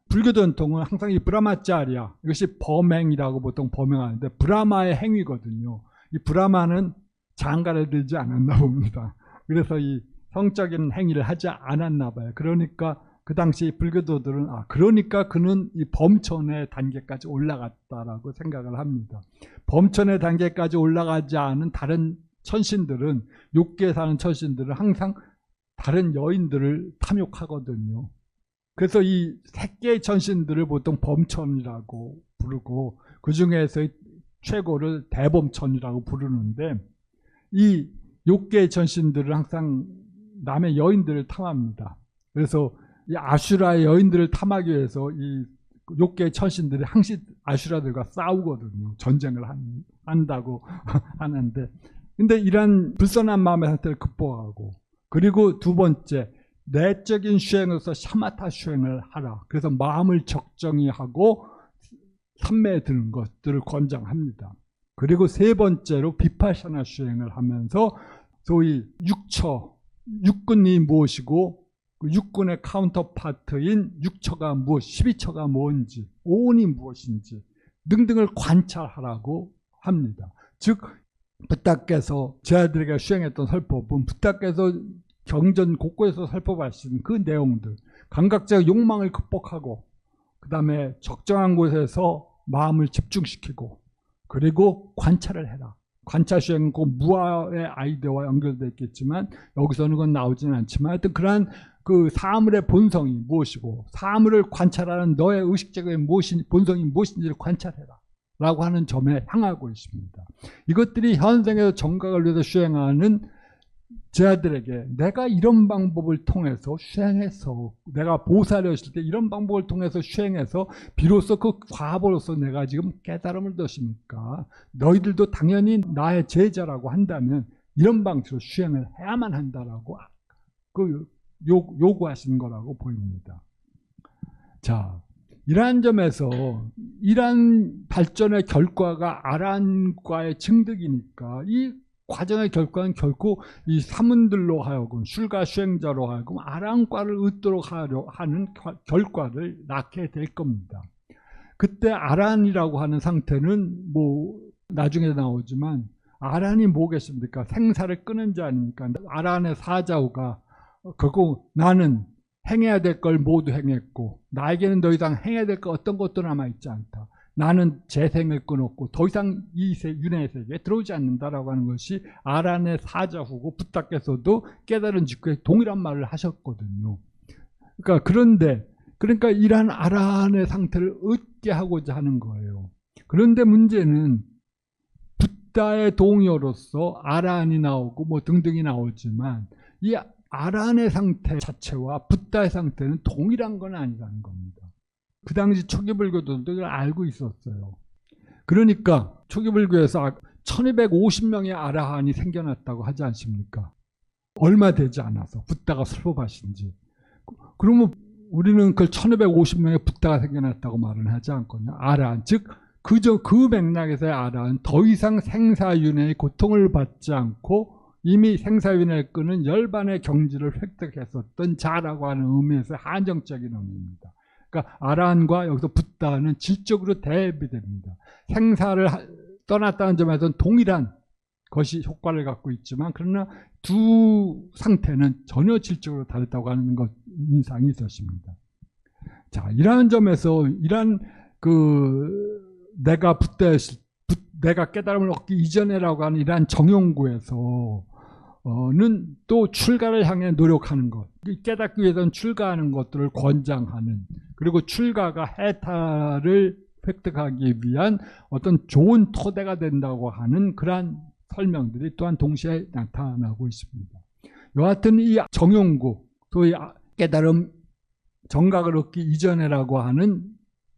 불교 전통은 항상 이 브라마짜리야, 이것이 범행이라고 보통 범행하는데 브라마의 행위거든요. 이 브라마는 장가를 들지 않았나 봅니다. 그래서 이 성적인 행위를 하지 않았나 봐요. 그러니까 그 당시 불교도들은 그러니까 그는 이 범천의 단계까지 올라갔다라고 생각을 합니다. 범천의 단계까지 올라가지 않은 다른 천신들은, 욕계에 사는 천신들은 항상 다른 여인들을 탐욕하거든요. 그래서 이 색계의 천신들을 보통 범천이라고 부르고 그 중에서 최고를 대범천이라고 부르는데, 이 욕계의 천신들은 항상 남의 여인들을 탐합니다. 그래서 이 아슈라의 여인들을 탐하기 위해서 이 욕계의 천신들이 항상 아슈라들과 싸우거든요. 전쟁을 한다고 하는데, 근데 이러한 불선한 마음의 상태를 극복하고, 그리고 두 번째, 내적인 수행으로서 샤마타 수행을 하라. 그래서 마음을 적정히 하고 삼매에 드는 것들을 권장합니다. 그리고 세 번째로 비파샤나 수행을 하면서 소위 육근이 무엇이고 그 육근의 카운터파트인 육처가 무엇, 12처가 뭔지, 오온이 무엇인지 등등을 관찰하라고 합니다. 즉 부타께서 제 아들에게 수행했던 설법은 부타께서 경전 곳곳에서 설법하신 그 내용들, 감각적 욕망을 극복하고 그 다음에 적정한 곳에서 마음을 집중시키고 그리고 관찰을 해라. 관찰 수행은 꼭 무아의 아이디어와 연결되어 있겠지만 여기서는 그건 나오지는 않지만 하여튼 그러한 그 사물의 본성이 무엇이고 사물을 관찰하는 너의 의식적인 본성이 무엇인지를 관찰해라 라고 하는 점에 향하고 있습니다. 이것들이 현생에서 정각을 위해서 수행하는 제 아들에게 내가 이런 방법을 통해서 수행해서, 내가 보살이었을 때 이런 방법을 통해서 수행해서 비로소 그 과보로서 내가 지금 깨달음을 얻었으니까 너희들도 당연히 나의 제자라고 한다면 이런 방식으로 수행을 해야만 한다라고 그 요구하신 거라고 보입니다. 자, 이러한 점에서 이러한 발전의 결과가 아란과의 증득이니까 이 과정의 결과는 결코 이 사문들로 하여금 슐가 수행자로 하여금 아란과를 얻도록 하려 하는 결과를 낳게 될 겁니다. 그때 아란이라고 하는 상태는 뭐 나중에 나오지만 아란이 뭐겠습니까? 생사를 끄는 자 아닙니까? 아란의 사자후가 그거 나는 행해야 될 걸 모두 행했고 나에게는 더 이상 행해야 될 것 어떤 것도 남아있지 않다. 나는 재생을 끊었고 더 이상 이 윤회의 세계에 들어오지 않는다라고 하는 것이 아란의 사자후고 붓다께서도 깨달은 직후에 동일한 말을 하셨거든요. 그러니까 이러한 아란의 상태를 얻게 하고자 하는 거예요. 그런데 문제는 붓다의 동의어로서 아란이 나오고 뭐 등등이 나오지만 이 아란의 상태 자체와 붓다의 상태는 동일한 건 아니라는 겁니다. 그 당시 초기불교도들도 이걸 알고 있었어요. 그러니까 초기불교에서 1250명의 아라한이 생겨났다고 하지 않습니까? 얼마 되지 않아서 붓다가 설법하신 지. 그러면 우리는 그걸 1250명의 붓다가 생겨났다고 말은 하지 않거든요. 아라한, 즉 그 맥락에서의 아라한 더 이상 생사윤회의 고통을 받지 않고 이미 생사윤회를 끄는 열반의 경지를 획득했었던 자라고 하는 의미에서 한정적인 의미입니다. 그러니까 아란과 여기서 붓다는 질적으로 대비됩니다. 생사를 떠났다는 점에서는 동일한 것이 효과를 갖고 있지만 그러나 두 상태는 전혀 질적으로 다르다고 하는 것 인상이 있었습니다. 자, 이러한 점에서 이러한 내가 깨달음을 얻기 이전에라고 하는 이러한 정용구에서 또 출가를 향해 노력하는 것, 깨닫기 위해서는 출가하는 것들을 권장하는, 그리고 출가가 해탈을 획득하기 위한 어떤 좋은 토대가 된다고 하는 그러한 설명들이 또한 동시에 나타나고 있습니다. 여하튼 이 정용구, 소위 깨달음 정각을 얻기 이전에라고 하는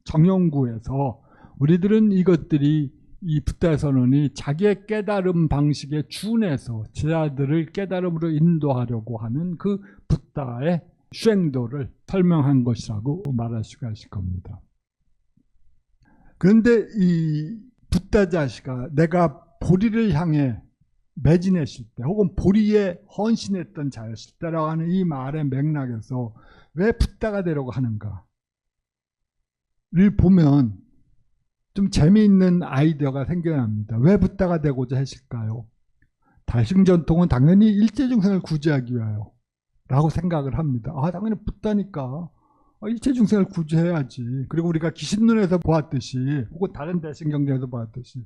정용구에서 우리들은 이것들이 이 붓다의 선언이 자기의 깨달음 방식에 준해서 제자들을 깨달음으로 인도하려고 하는 그 붓다의 수행도를 설명한 것이라고 말할 수가 있을 겁니다. 그런데 이 붓다 자시가 내가 보리를 향해 매진했을 때 혹은 보리에 헌신했던 자였을 때라고 하는 이 말의 맥락에서 왜 붓다가 되려고 하는가를 보면 좀 재미있는 아이디어가 생겨납니다. 왜 붓다가 되고자 했을까요? 다승전통은 당연히 일체중생을 구제하기 위하여 라고 생각을 합니다. 당연히 붓다니까 일체중생을 구제해야지. 그리고 우리가 기신론에서 보았듯이 혹은 다른 대승경전에서 보았듯이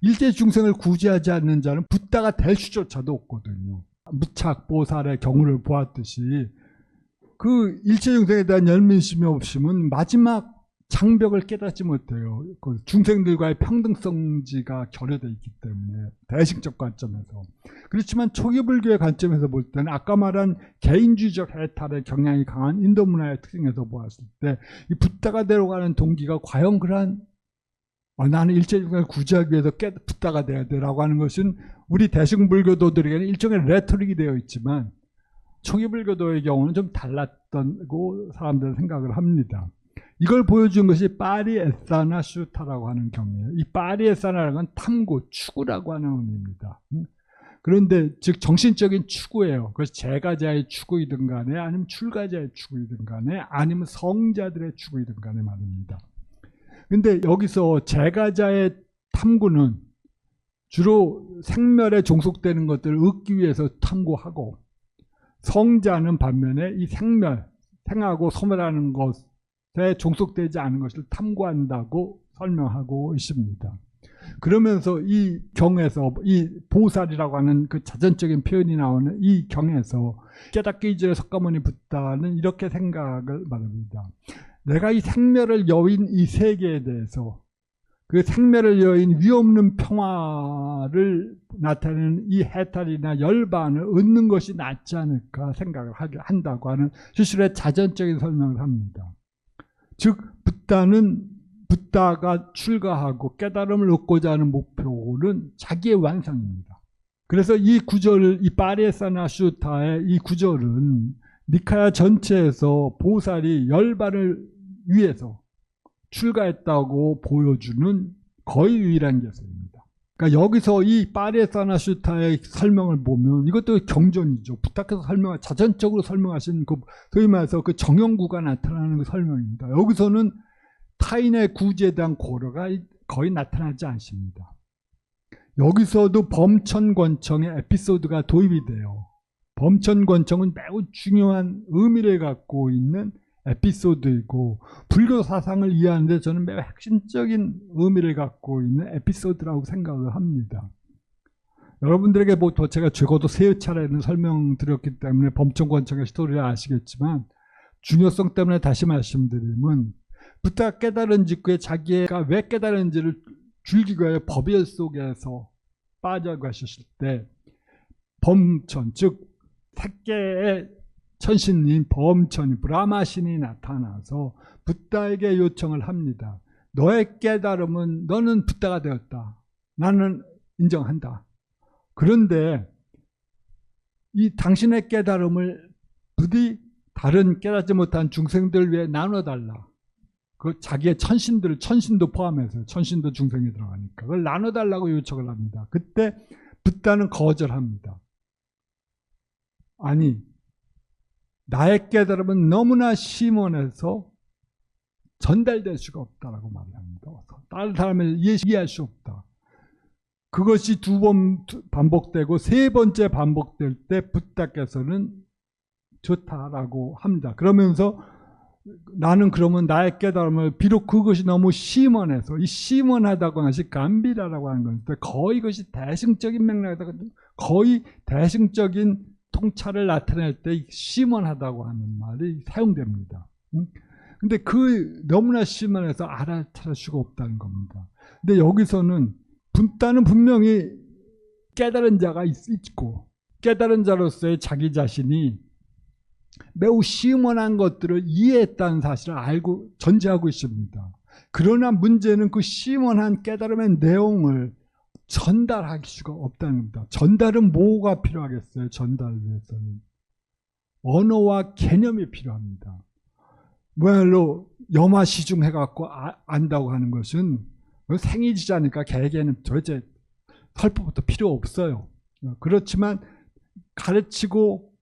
일체중생을 구제하지 않는 자는 붓다가 될 수조차도 없거든요. 무착보살의 경우를 보았듯이 그 일체중생에 대한 열민심이 없으면 마지막 장벽을 깨닫지 못해요. 그 중생들과의 평등성지가 결여되어 있기 때문에 대승적 관점에서. 그렇지만 초기불교의 관점에서 볼 때는 아까 말한 개인주의적 해탈의 경향이 강한 인도 문화의 특징에서 보았을 때 이 붓다가 되려가는 동기가 과연 그러한 나는 일체중생을 구제하기 위해서 붓다가 돼야 되라고 하는 것은 우리 대승불교도들에게는 일종의 레토릭이 되어 있지만 초기불교도의 경우는 좀 달랐다고 사람들은 생각을 합니다. 이걸 보여준 것이 파리에사나 슈타라고 하는 경우예요. 이 파리에사나라는 건 탐구, 추구라고 하는 의미입니다. 그런데 즉 정신적인 추구예요. 그래서 제가자의 추구이든 간에 아니면 출가자의 추구이든 간에 아니면 성자들의 추구이든 간에 말입니다. 그런데 여기서 제가자의 탐구는 주로 생멸에 종속되는 것들을 얻기 위해서 탐구하고 성자는 반면에 이 생하고 소멸하는 것에 종속되지 않은 것을 탐구한다고 설명하고 있습니다. 그러면서 이 경에서 이 보살이라고 하는 그 자전적인 표현이 나오는 이 경에서 깨닫기 이전에 석가모니 붓다는 이렇게 생각을 말합니다. 내가 이 생멸을 여인 이 세계에 대해서 그 생멸을 여인 위없는 평화를 나타내는 이 해탈이나 열반을 얻는 것이 낫지 않을까 생각을 한다고 하는 스스로의 자전적인 설명을 합니다. 즉 붓다가 출가하고 깨달음을 얻고자 하는 목표는 자기의 완성입니다. 그래서 이 구절을 이 파리에사나 슈타의 이 구절은 니카야 전체에서 보살이 열반을 위해서 출가했다고 보여주는 거의 유일한 개설입니다. 그러니까 여기서 이 파리사나슈타의 설명을 보면 이것도 경전이죠. 부탁해서 자전적으로 설명하신 그 소위 말해서 그 정형구가 나타나는 그 설명입니다. 여기서는 타인의 구제에 대한 고려가 거의 나타나지 않습니다. 여기서도 범천권청의 에피소드가 도입이 돼요. 범천권청은 매우 중요한 의미를 갖고 있는 에피소드이고 불교 사상을 이해하는 데 저는 매우 핵심적인 의미를 갖고 있는 에피소드라고 생각을 합니다. 여러분들에게 제가 적어도 3차례는 설명드렸기 때문에 범천권청의 스토리를 아시겠지만 중요성 때문에 다시 말씀드리면 부다가 깨달은 직후에 자기가 왜 깨달은지를 줄기고 위해 법열 속에서 빠져가셨을 때 범천, 즉 색계의 천신인 범천이 브라마신이 나타나서 붓다에게 요청을 합니다. 너의 깨달음은 너는 붓다가 되었다. 나는 인정한다. 그런데 이 당신의 깨달음을 부디 다른 깨닫지 못한 중생들 위해 나눠달라. 그 자기의 천신도 포함해서 천신도 중생이 들어가니까 그걸 나눠달라고 요청을 합니다. 그때 붓다는 거절합니다. 아니, 나의 깨달음은 너무나 심원해서 전달될 수가 없다라고 말합니다. 다른 사람을 이해할 수 없다. 그것이 2번 반복되고 3번째 반복될 때 붓다께서는 좋다라고 합니다. 그러면서 나는 그러면 나의 깨달음을 비록 그것이 너무 심원해서 이 심원하다고 하는 것이 감비라라고 하는 건데 거의 그것이 대승적인 맥락에다가 거의 대승적인 통찰을 나타낼 때 심원하다고 하는 말이 사용됩니다. 근데 그 너무나 심원해서 알아차릴 수가 없다는 겁니다. 근데 여기서는 붓다는 분명히 깨달은 자가 있고 깨달은 자로서의 자기 자신이 매우 심원한 것들을 이해했다는 사실을 알고 전제하고 있습니다. 그러나 문제는 그 심원한 깨달음의 내용을 전달할 수가 없다는 겁니다. 전달은 뭐가 필요하겠어요? 전달을 위해서는 언어와 개념이 필요합니다. 뭐야로 염화시중 해갖고 안다고 하는 것은 생이지자니까 개개는 도대체 설법부터 필요 없어요. 그렇지만 가르치고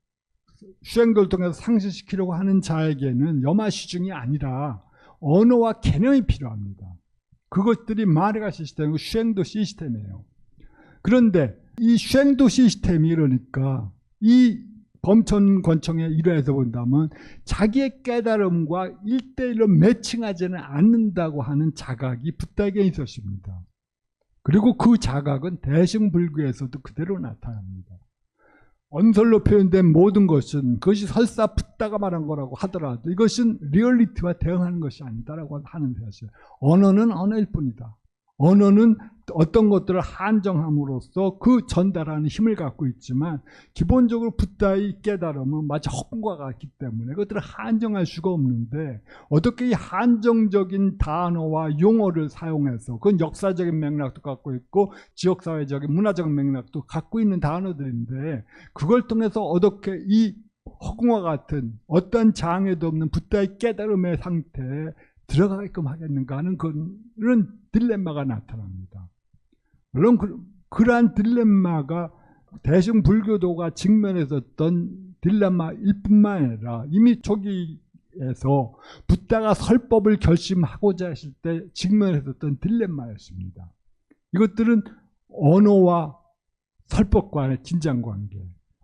수행도를 통해서 상실시키려고 하는 자에게는 염화시중이 아니라 언어와 개념이 필요합니다. 그것들이 마르가 시스템이고 수행도 시스템이에요. 그런데 이 수행도 시스템이 그러니까 이 범천권청의 일화에서 본다면 자기의 깨달음과 1대1로 매칭하지는 않는다고 하는 자각이 붓다에게 있었습니다. 그리고 그 자각은 대승불교에서도 그대로 나타납니다. 언설로 표현된 모든 것은 그것이 설사 붓다가 말한 거라고 하더라도 이것은 리얼리티와 대응하는 것이 아니다라고 하는 사실. 언어는 언어일 뿐이다. 언어는 어떤 것들을 한정함으로써 그 전달하는 힘을 갖고 있지만 기본적으로 붓다의 깨달음은 마치 헛과 같기 때문에 그것들을 한정할 수가 없는데 어떻게 이 한정적인 단어와 용어를 사용해서 그건 역사적인 맥락도 갖고 있고 지역사회적인 문화적 맥락도 갖고 있는 단어들인데 그걸 통해서 어떻게 이 허공과 같은 어떤 장애도 없는 붓다의 깨달음의 상태에 들어가게끔 하겠는가 하는 그런 딜레마가 나타납니다. 물론 그러한 딜레마가 대승불교도가 직면했었던 딜레마일 뿐만 아니라 이미 초기에서 붓다가 설법을 결심하고자 했을 때 직면했었던 딜레마였습니다. 이것들은 언어와 설법과의 긴장관계,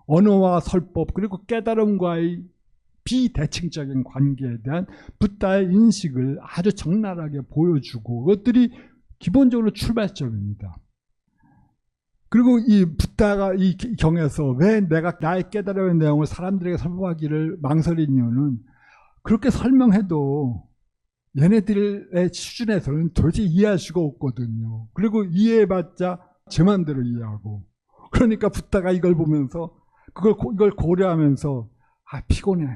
언어와 설법 그리고 깨달음과의 비대칭적인 관계에 대한 붓다의 인식을 아주 적나라하게 보여주고 그것들이 기본적으로 출발점입니다. 그리고 이 붓다가 이 경에서 왜 내가 나의 깨달음의 내용을 사람들에게 설법하기를 망설인 이유는 그렇게 설명해도 얘네들의 수준에서는 도대체 이해할 수가 없거든요. 그리고 이해해봤자 제 마음대로 이해하고 그러니까 붓다가 이걸 보면서 이걸 고려하면서 피곤해.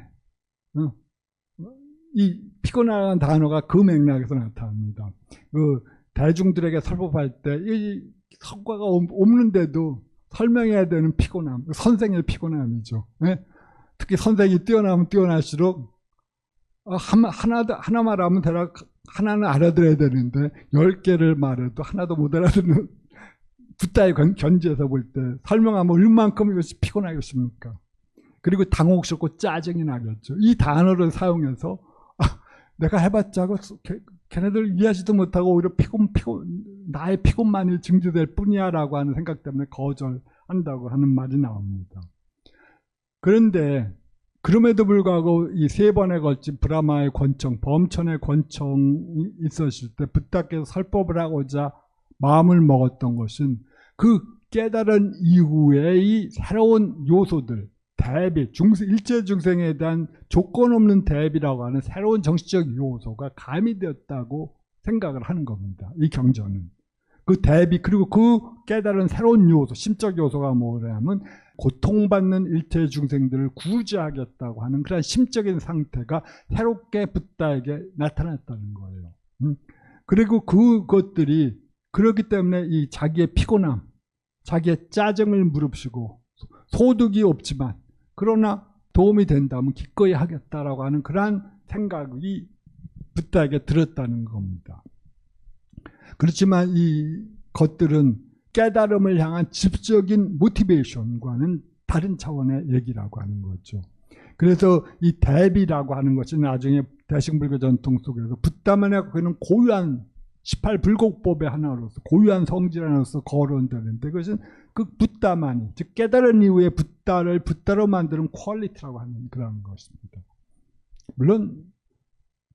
이 피곤하다는 단어가 그 맥락에서 나타납니다. 그 대중들에게 설법할 때 이 성과가 없는데도 설명해야 되는 피곤함, 선생의 피곤함이죠. 네? 특히 선생이 뛰어나면 뛰어날수록 하나 말하면 하나는 알아들어야 되는데 10개를 말해도 하나도 못 알아듣는 붓다의 견지에서 볼 때 설명하면 얼만큼 이것이 피곤하겠습니까? 그리고 당혹스럽고 짜증이 나겠죠. 이 단어를 사용해서 내가 해봤자 걔네들 이해하지도 못하고 오히려 나의 피곤만이 증지될 뿐이야 라고 하는 생각 때문에 거절한다고 하는 말이 나옵니다. 그런데 그럼에도 불구하고 이 3번에 걸친 브라마의 권청, 범천의 권청이 있었을 때 붓다께서 설법을 하고자 마음을 먹었던 것은 그 깨달은 이후의 이 새로운 요소들, 대비, 일체 중생에 대한 조건 없는 대비라고 하는 새로운 정신적 요소가 가미되었다고 생각을 하는 겁니다. 이 경전은. 그 대비, 그리고 그 깨달은 새로운 요소, 심적 요소가 뭐냐면 고통받는 일체 중생들을 구제하겠다고 하는 그런 심적인 상태가 새롭게 붓다에게 나타났다는 거예요. 그리고 그것들이 그렇기 때문에 이 자기의 피곤함, 자기의 짜증을 무릅쓰고 소득이 없지만 그러나 도움이 된다면 기꺼이 하겠다라고 하는 그러한 생각이 붓다에게 들었다는 겁니다. 그렇지만 이 것들은 깨달음을 향한 집적인 모티베이션과는 다른 차원의 얘기라고 하는 거죠. 그래서 이 대비라고 하는 것이 나중에 대승불교 전통 속에서 붓다만의 그는 고유한 18불곡법의 하나로서 고유한 성질 하나로서 거론되는데 그것은 그 붓다만이 즉 깨달은 이후에 붓다를 붓다로 만드는 퀄리티라고 하는 그런 것입니다. 물론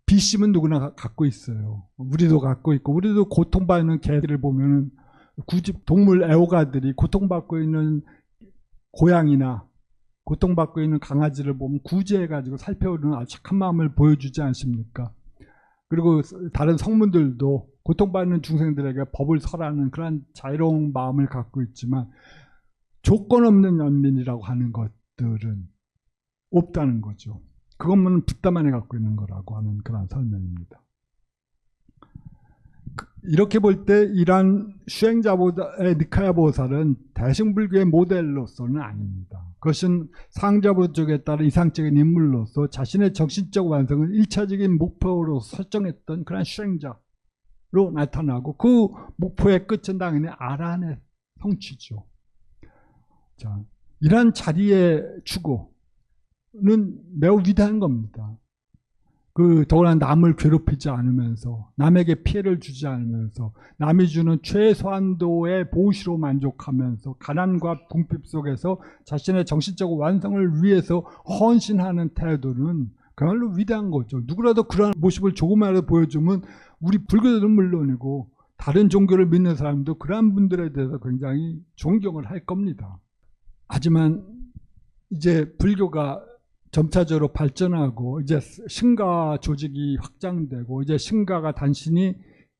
비심은 누구나 갖고 있어요. 우리도 갖고 있고 우리도 고통받는 개들을 보면은 굳이 동물 애호가들이 고통받고 있는 고양이나 고통받고 있는 강아지를 보면 구제해가지고 살펴보는 아주 착한 마음을 보여주지 않습니까? 그리고 다른 성문들도 고통받는 중생들에게 법을 설하는 그런 자유로운 마음을 갖고 있지만 조건 없는 연민이라고 하는 것들은 없다는 거죠. 그것만 붓다만이 갖고 있는 거라고 하는 그런 설명입니다. 이렇게 볼 때 이러한 수행자보다의 니카야 보살은 대승불교의 모델로서는 아닙니다. 그것은 상자부 쪽에 따른 이상적인 인물로서 자신의 정신적 완성을 1차적인 목표로 설정했던 그런 수행자로 나타나고 그 목표의 끝은 당연히 아란의 성취죠. 자, 이러한 자리의 추구는 매우 위대한 겁니다. 더구나 남을 괴롭히지 않으면서 남에게 피해를 주지 않으면서 남이 주는 최소한도의 보시로 만족하면서 가난과 궁핍 속에서 자신의 정신적 완성을 위해서 헌신하는 태도는 그야말로 위대한 거죠. 누구라도 그런 모습을 조금이라도 보여주면 우리 불교들은 물론이고 다른 종교를 믿는 사람도 그러한 분들에 대해서 굉장히 존경을 할 겁니다. 하지만 이제 불교가 점차적으로 발전하고 이제 신가 조직이 확장되고 이제 신가가 단순히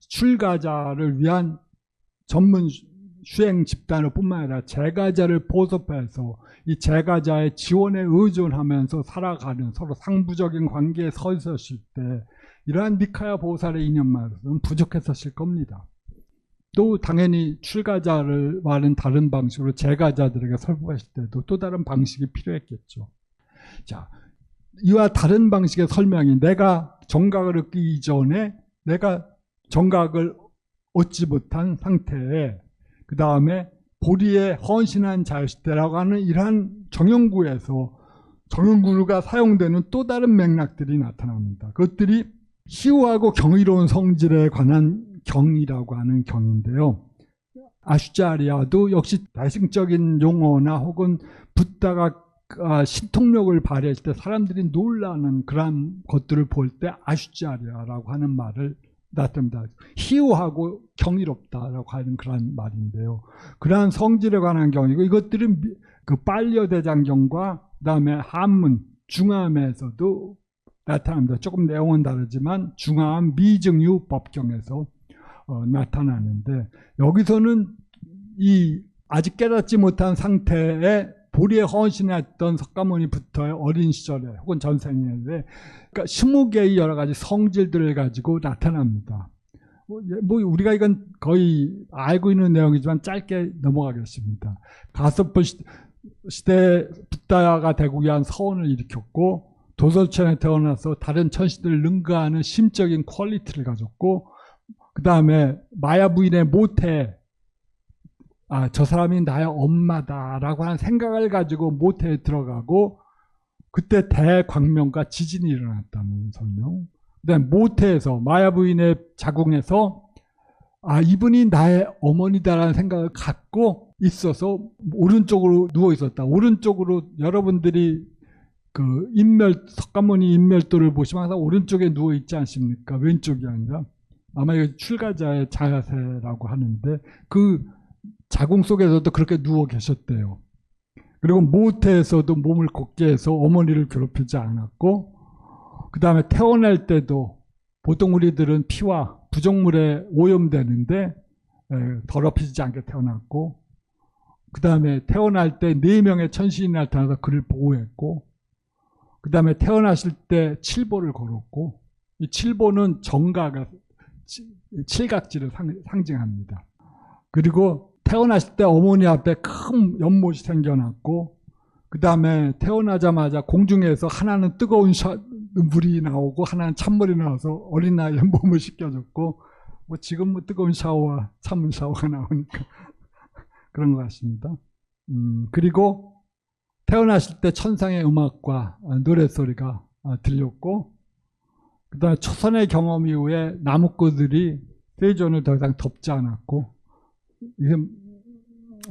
출가자를 위한 전문 수행 집단을 뿐만 아니라 재가자를 보섭해서 이 재가자의 지원에 의존하면서 살아가는 서로 상부적인 관계에 서 있었을 때 이러한 니카야 보살의 이념만으로는 부족했었을 겁니다. 또 당연히 출가자와는 다른 방식으로 재가자들에게 설법했을 때도 또 다른 방식이 필요했겠죠. 자, 이와 다른 방식의 설명이 내가 정각을 얻기 이전에 내가 정각을 얻지 못한 상태에 그 다음에 보리에 헌신한 자유시대라고 하는 이러한 정연구에서 정연구가 사용되는 또 다른 맥락들이 나타납니다. 그것들이 희우하고 경이로운 성질에 관한 경이라고 하는 경인데요. 아슈자리아도 역시 대승적인 용어나 혹은 붓다가 신통력을 발휘할 때 사람들이 놀라는 그런 것들을 볼 때 아슈자리아라고 하는 말을 나타냅니다. 희우하고 경이롭다라고 하는 그런 말인데요. 그러한 성질에 관한 경이고 이것들은 그 빨려대장경과 그다음에 한문, 중암에서도 나타납니다. 조금 내용은 다르지만 중암 미증유 법경에서 나타나는데 여기서는 이 아직 깨닫지 못한 상태에 보리에 헌신했던 석가모니부터의 어린 시절에 혹은 전생에 그러니까 20개의 여러 가지 성질들을 가지고 나타납니다. 뭐 우리가 이건 거의 알고 있는 내용이지만 짧게 넘어가겠습니다. 가섭불 시대 붓다가 되기 위한 서원을 일으켰고 도솔천에 태어나서 다른 천신들을 능가하는 심적인 퀄리티를 가졌고 그 다음에 마야 부인의 모태 저 사람이 나의 엄마다라고 하는 생각을 가지고 모태에 들어가고 그때 대광명과 지진이 일어났다는 설명. 그다음에 모태에서 마야 부인의 자궁에서 이분이 나의 어머니다라는 생각을 갖고 있어서 오른쪽으로 누워 있었다. 오른쪽으로 여러분들이 그 석가모니 인멸도를 보시면 항상 오른쪽에 누워 있지 않습니까? 왼쪽이 아니라 아마 이거 출가자의 자세라고 하는데 그 자궁 속에서도 그렇게 누워 계셨대요. 그리고 모태에서도 몸을 곱게 해서 어머니를 괴롭히지 않았고 그 다음에 태어날 때도 보통 우리들은 피와 부정물에 오염되는데 더럽히지 않게 태어났고 그 다음에 태어날 때 4명의 천신이 나타나서 그를 보호했고 그 다음에 태어나실 때 칠보를 걸었고 이 칠보는 정가가 칠각지를 상징합니다. 그리고 태어나실 때 어머니 앞에 큰 연못이 생겨났고 그 다음에 태어나자마자 공중에서 하나는 뜨거운 물이 나오고 하나는 찬물이 나와서 어린 나이에 몸을 씻겨줬고 뭐 지금 뭐 뜨거운 샤워와 찬물 샤워가 나오니까 그런 것 같습니다. 그리고 태어나실 때 천상의 음악과 노랫소리가 들렸고 그 다음에 초선의 경험 이후에 나무꾼들이 세존을 더 이상 덮지 않았고 이게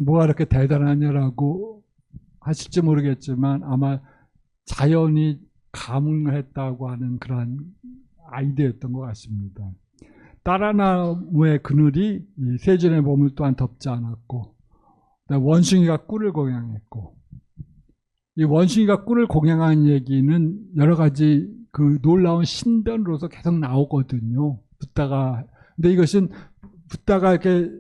뭐가 이렇게 대단하냐라고 하실지 모르겠지만 아마 자연이 감흥했다고 하는 그런 아이디어였던 것 같습니다. 따라나무의 그늘이 이 세존의 몸을 또한 덮지 않았고 원숭이가 꿀을 공양했고 이 원숭이가 꿀을 공양한 얘기는 여러 가지 그 놀라운 신변으로서 계속 나오거든요. 붓다가 근데 이것은 붓다가 이렇게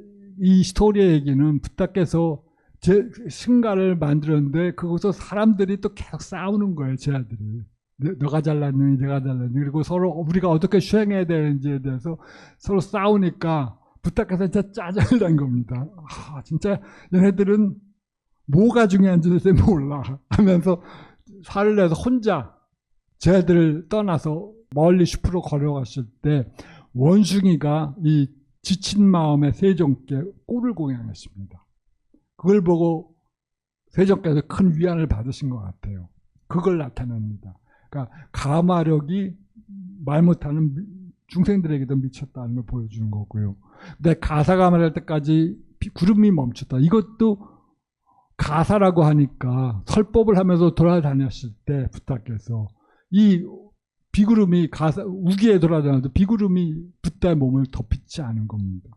이 스토리의 얘기는 붓다께서 제 승가를 만들었는데 그것서 사람들이 또 계속 싸우는 거예요. 제 아들이 너가 잘났느니 내가 잘났느니 그리고 서로 우리가 어떻게 수행해야 되는지에 대해서 서로 싸우니까 붓다께서 진짜 짜증을 난 겁니다. 진짜 얘네들은 뭐가 중요한지 몰라 하면서 화를 내서 혼자 제 아들을 떠나서 멀리 숲으로 걸어갔을 때 원숭이가 이 지친 마음에 세종께 꿀을 공양했습니다. 그걸 보고 세종께서 큰 위안을 받으신 것 같아요. 그걸 나타냅니다. 그러니까 가마력이 말 못하는 중생들에게도 미쳤다는 걸 보여주는 거고요. 근데 가사가 말할 때까지 구름이 멈췄다. 이것도 가사라고 하니까 설법을 하면서 돌아다녔을 때 붓다께서 이 비구름이 우기에 돌아다녀도 비구름이 붓다의 몸을 덮이지 않은 겁니다.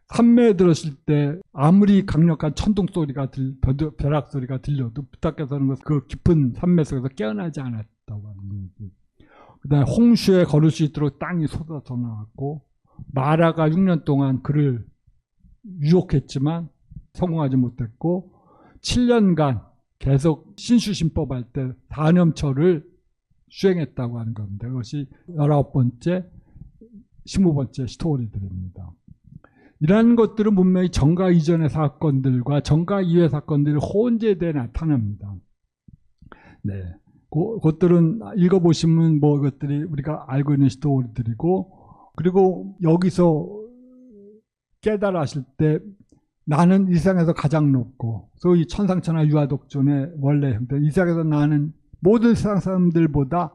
산매에 들었을 때 아무리 강력한 천둥 소리가 벼락 소리가 들려도 붓다께서는 그 깊은 산매 속에서 깨어나지 않았다고 하는 거지. 그다음에 홍수에 걸을 수 있도록 땅이 쏟아져 나왔고 마라가 6년 동안 그를 유혹했지만 성공하지 못했고 7년간 계속 신수신법 할 때 단염철을 수행했다고 하는 겁니다. 그것이 19번째, 15번째 스토리들입니다. 이러한 것들은 분명히 정가 이전의 사건들과 정가 이후의 사건들이 혼재되어 나타납니다. 네, 그것들은 읽어보시면 뭐 그것들이 우리가 알고 있는 스토리들이고 그리고 여기서 깨달으실 때 나는 이 세상에서 가장 높고 소위 천상천하 유아독존의 원래 형태 이 세상에서 나는 모든 세상 사람들보다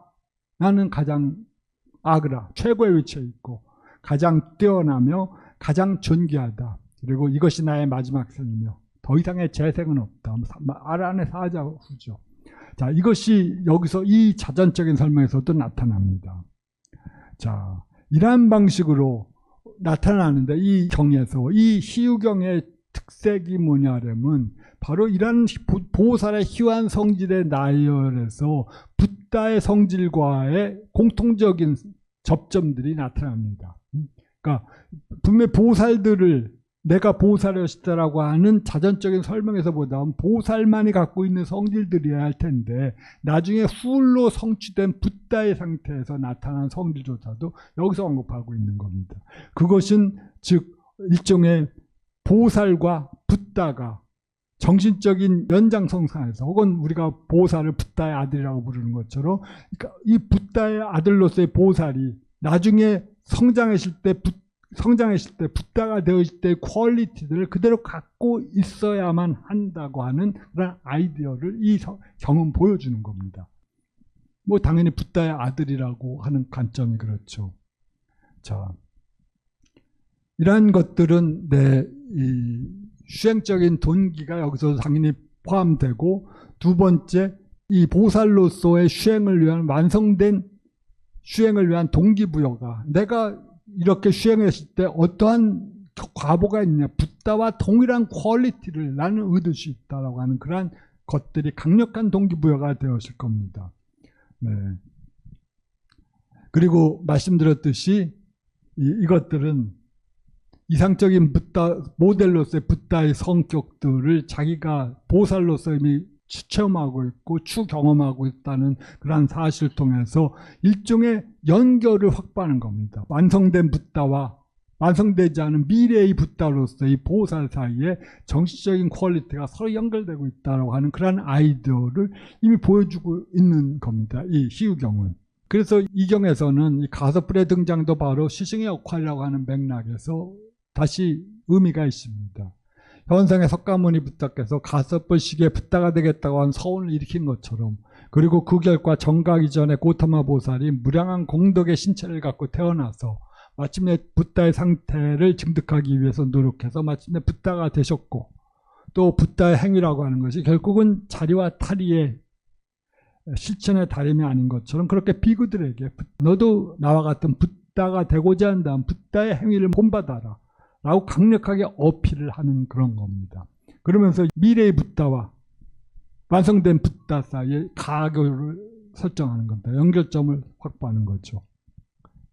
나는 가장 아그라 최고의 위치에 있고 가장 뛰어나며 가장 존귀하다. 그리고 이것이 나의 마지막 생이며 더 이상의 재생은 없다. 아란의 사자후죠. 자, 이것이 여기서 이 자전적인 설명에서도 나타납니다. 자, 이러한 방식으로 나타나는데 이 경에서 이 희유경의 특색이 뭐냐면 바로 이런 보살의 희환 성질의 나열에서 붓다의 성질과의 공통적인 접점들이 나타납니다. 그러니까 분명히 보살들을 내가 보살이었다라고 하는 자전적인 설명에서 보다는 보살만이 갖고 있는 성질들이어야 할 텐데 나중에 훌로 성취된 붓다의 상태에서 나타난 성질조차도 여기서 언급하고 있는 겁니다. 그것은 즉 일종의 보살과 붓다가 정신적인 연장선상에서 혹은 우리가 보살을 붓다의 아들이라고 부르는 것처럼 그러니까 이 붓다의 아들로서의 보살이 나중에 성장했을 때 붓다가 되었을 때의 퀄리티들을 그대로 갖고 있어야만 한다고 하는 그런 아이디어를 이 경은 보여주는 겁니다. 뭐 당연히 붓다의 아들이라고 하는 관점이 그렇죠. 자, 이러한 것들은 이 수행적인 동기가 여기서 당연히 포함되고, 두 번째 이 보살로서의 수행을 위한 완성된 수행을 위한 동기부여가 내가 이렇게 수행했을 때 어떠한 과보가 있냐, 붓다와 동일한 퀄리티를 나는 얻을 수 있다라고 하는 그러한 것들이 강력한 동기부여가 되었을 겁니다. 네. 그리고 말씀드렸듯이 이것들은 이상적인 붓다 모델로서의 붓다의 성격들을 자기가 보살로서 이미 추체험하고 있고 추경험하고 있다는 그러한 사실을 통해서 일종의 연결을 확보하는 겁니다. 완성된 붓다와 완성되지 않은 미래의 붓다로서의 보살 사이에 정신적인 퀄리티가 서로 연결되고 있다고 하는 그러한 아이디어를 이미 보여주고 있는 겁니다. 이 희유경은. 그래서 이 경에서는 이 가섭불의 등장도 바로 시승의 역할이라고 하는 맥락에서 다시 의미가 있습니다. 현상의 석가모니 붓다께서 가섭불식의 붓다가 되겠다고 한 서원을 일으킨 것처럼, 그리고 그 결과 정각 이전에 고타마 보살이 무량한 공덕의 신체를 갖고 태어나서 마침내 붓다의 상태를 증득하기 위해서 노력해서 마침내 붓다가 되셨고, 또 붓다의 행위라고 하는 것이 결국은 자리와 타리의 실천의 다름이 아닌 것처럼 그렇게 비구들에게 너도 나와 같은 붓다가 되고자 한다면 붓다의 행위를 본받아라 라고 강력하게 어필을 하는 그런 겁니다. 그러면서 미래의 붓다와 완성된 붓다 사이에 가교를 설정하는 겁니다. 연결점을 확보하는 거죠.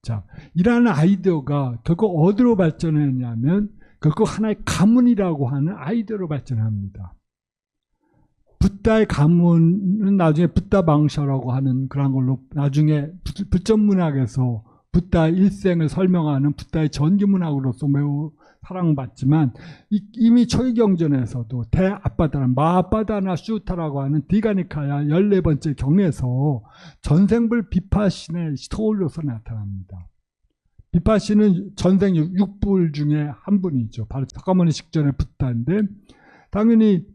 자, 이러한 아이디어가 결국 어디로 발전했냐면 결국 하나의 가문이라고 하는 아이디어로 발전합니다. 붓다의 가문은 나중에 붓다 방샤라고 하는 그런 걸로 나중에 불전문학에서 붓다의 일생을 설명하는 붓다의 전기문학으로서 매우 사랑받지만, 이미 초기경전에서도 대앞바다나 마앞바다나 슈타라고 하는 디가니카야 14번째 경에서 전생불 비파신의 서울로서 나타납니다. 비파신은 전생 6불 중에 한 분이죠. 바로 석가모니 식전의 붓다인데, 당연히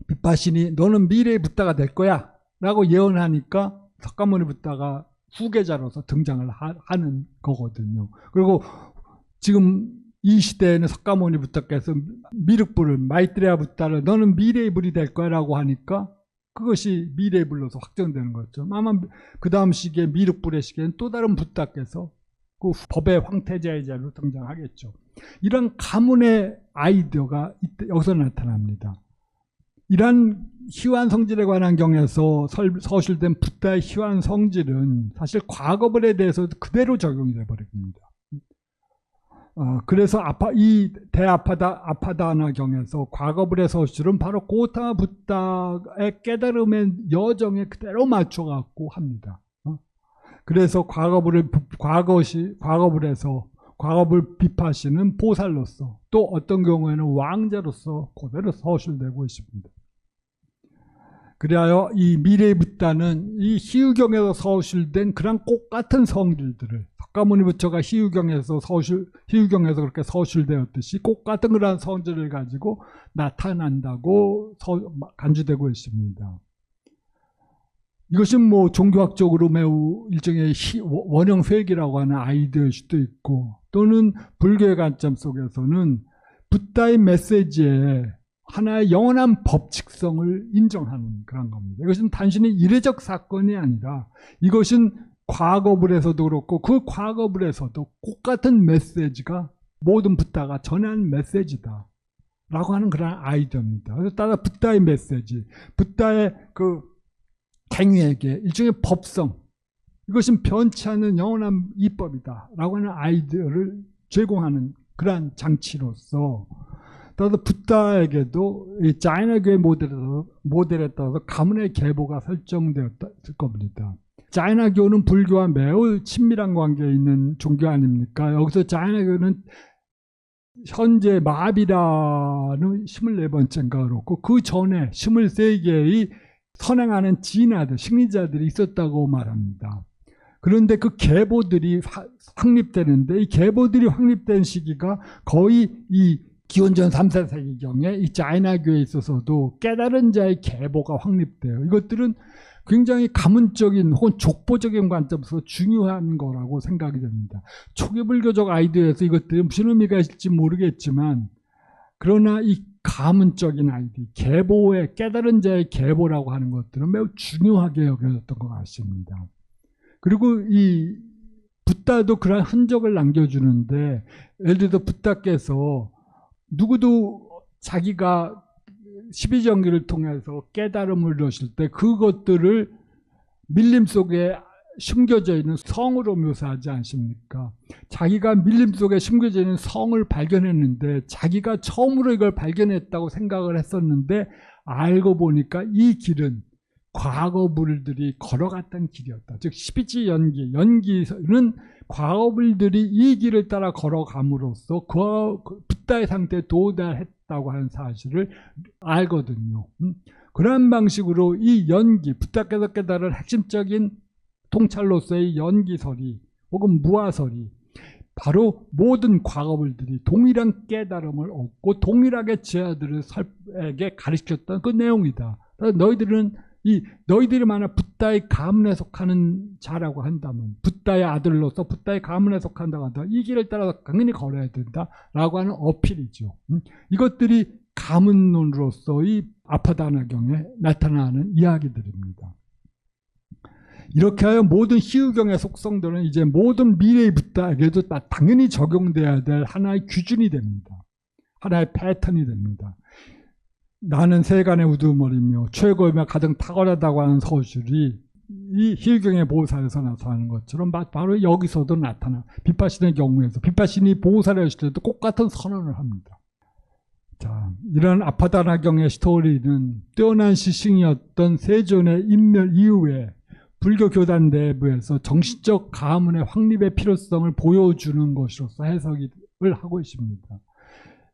비파신이 너는 미래의 붓다가 될 거야 라고 예언하니까 석가모니 붓다가 후계자로서 등장을 하는 거거든요. 그리고 지금 이 시대에는 석가모니 붓다께서 미륵불을 마이트레야 붓다를 너는 미래의 불이 될 거야 라고 하니까 그것이 미래의 불로서 확정되는 거죠. 아마 그 다음 시기에 미륵불의 시기에는 또 다른 붓다께서 그 법의 황태자의 자리로 등장하겠죠. 이런 가문의 아이디어가 여기서 나타납니다. 이러한 희환 성질에 관한 경에서 서술된 붓다의 희환 성질은 사실 과거불에 대해서 그대로 적용이 되어버립니다. 그래서 이 아파다나 경에서 과거불의 서술은 바로 고타마 붓다의 깨달음의 여정에 그대로 맞춰갖고 합니다. 그래서 과거불에서 과거불 비파시는 보살로서, 또 어떤 경우에는 왕자로서 그대로 서술되고 있습니다. 그리하여 이 미래의 붓다는 이 희유경에서 서술된 그런 똑같은 성질들을 석가모니 부처가 희유경에서 그렇게 서술되었듯이 똑같은 그런 성질을 가지고 나타난다고 간주되고 있습니다. 이것은 뭐 종교학적으로 매우 일종의 원형 회귀라고 하는 아이디어일 수도 있고, 또는 불교의 관점 속에서는 붓다의 메시지에 하나의 영원한 법칙성을 인정하는 그런 겁니다. 이것은 단순히 이례적 사건이 아니라 이것은 과거불에서도 그렇고 그 과거불에서도 똑같은 메시지가 모든 붓다가 전한 메시지다 라고 하는 그런 아이디어입니다. 그래서 따라 붓다의 메시지, 붓다의 그 행위에게 일종의 법성, 이것은 변치 않는 영원한 이법이다 라고 하는 아이디어를 제공하는 그러한 장치로서, 따라서 붓다에게도 이 자이나교의 모델에 따라서 가문의 계보가 설정되었을 겁니다. 자이나교는 불교와 매우 친밀한 관계에 있는 종교 아닙니까? 여기서 자이나교는 현재 마비라는 24번째인가 그렇고 그 전에 23개의 선행하는 진화들, 승리자들이 있었다고 말합니다. 그런데 그 계보들이 확립되는데 이 계보들이 확립된 시기가 거의 이 기원전 3, 4세기경에 이 자이나교에 있어서도 깨달은 자의 계보가 확립돼요. 이것들은 굉장히 가문적인 혹은 족보적인 관점에서 중요한 거라고 생각이 됩니다. 초기불교적 아이디어에서 이것들이 무슨 의미가 있을지 모르겠지만 그러나 이 가문적인 아이디, 계보의 깨달은 자의 계보라고 하는 것들은 매우 중요하게 여겨졌던 것 같습니다. 그리고 이 붓다도 그런 흔적을 남겨주는데 예를 들어서 붓다께서 누구도 자기가 12정기를 통해서 깨달음을 얻으실 때 그것들을 밀림 속에 숨겨져 있는 성으로 묘사하지 않습니까? 자기가 밀림 속에 숨겨져 있는 성을 발견했는데 자기가 처음으로 이걸 발견했다고 생각을 했었는데 알고 보니까 이 길은 과거불들이 걸어갔던 길이었다. 즉 12지 연기, 연기는 과거불들이 이 길을 따라 걸어감으로써 그 붓다의 상태에 도달했다고 하는 사실을 알거든요. 그런 방식으로 이 연기, 붓다께서 깨달은 핵심적인 통찰로서의 연기설이 혹은 무아설이 바로 모든 과거불들이 동일한 깨달음을 얻고 동일하게 제자들에게 가르쳤던 그 내용이다. 너희들이 만약 붓다의 가문에 속하는 자라고 한다면, 붓다의 아들로서 붓다의 가문에 속한다고 한다면 이 길을 따라서 당연히 걸어야 된다라고 하는 어필이죠. 이것들이 가문론으로서의 아파다나경에 나타나는 이야기들입니다. 이렇게 하여 모든 희유경의 속성들은 이제 모든 미래의 붓다에게도 당연히 적용돼야 될 하나의 기준이 됩니다. 하나의 패턴이 됩니다. 나는 세간의 우두머리며 최고이며 가장 탁월하다고 하는 서술이 이 희유경의 보살에서 나타나는 것처럼 바로 여기서도 나타나. 빗바신의 경우에서 빗바신이 보살을 했을 때도 똑같은 선언을 합니다. 자, 이런 아파다나경의 스토리는 뛰어난 시승이었던 세존의 인멸 이후에 불교 교단 내부에서 정신적 가문의 확립의 필요성을 보여주는 것으로서 해석을 하고 있습니다.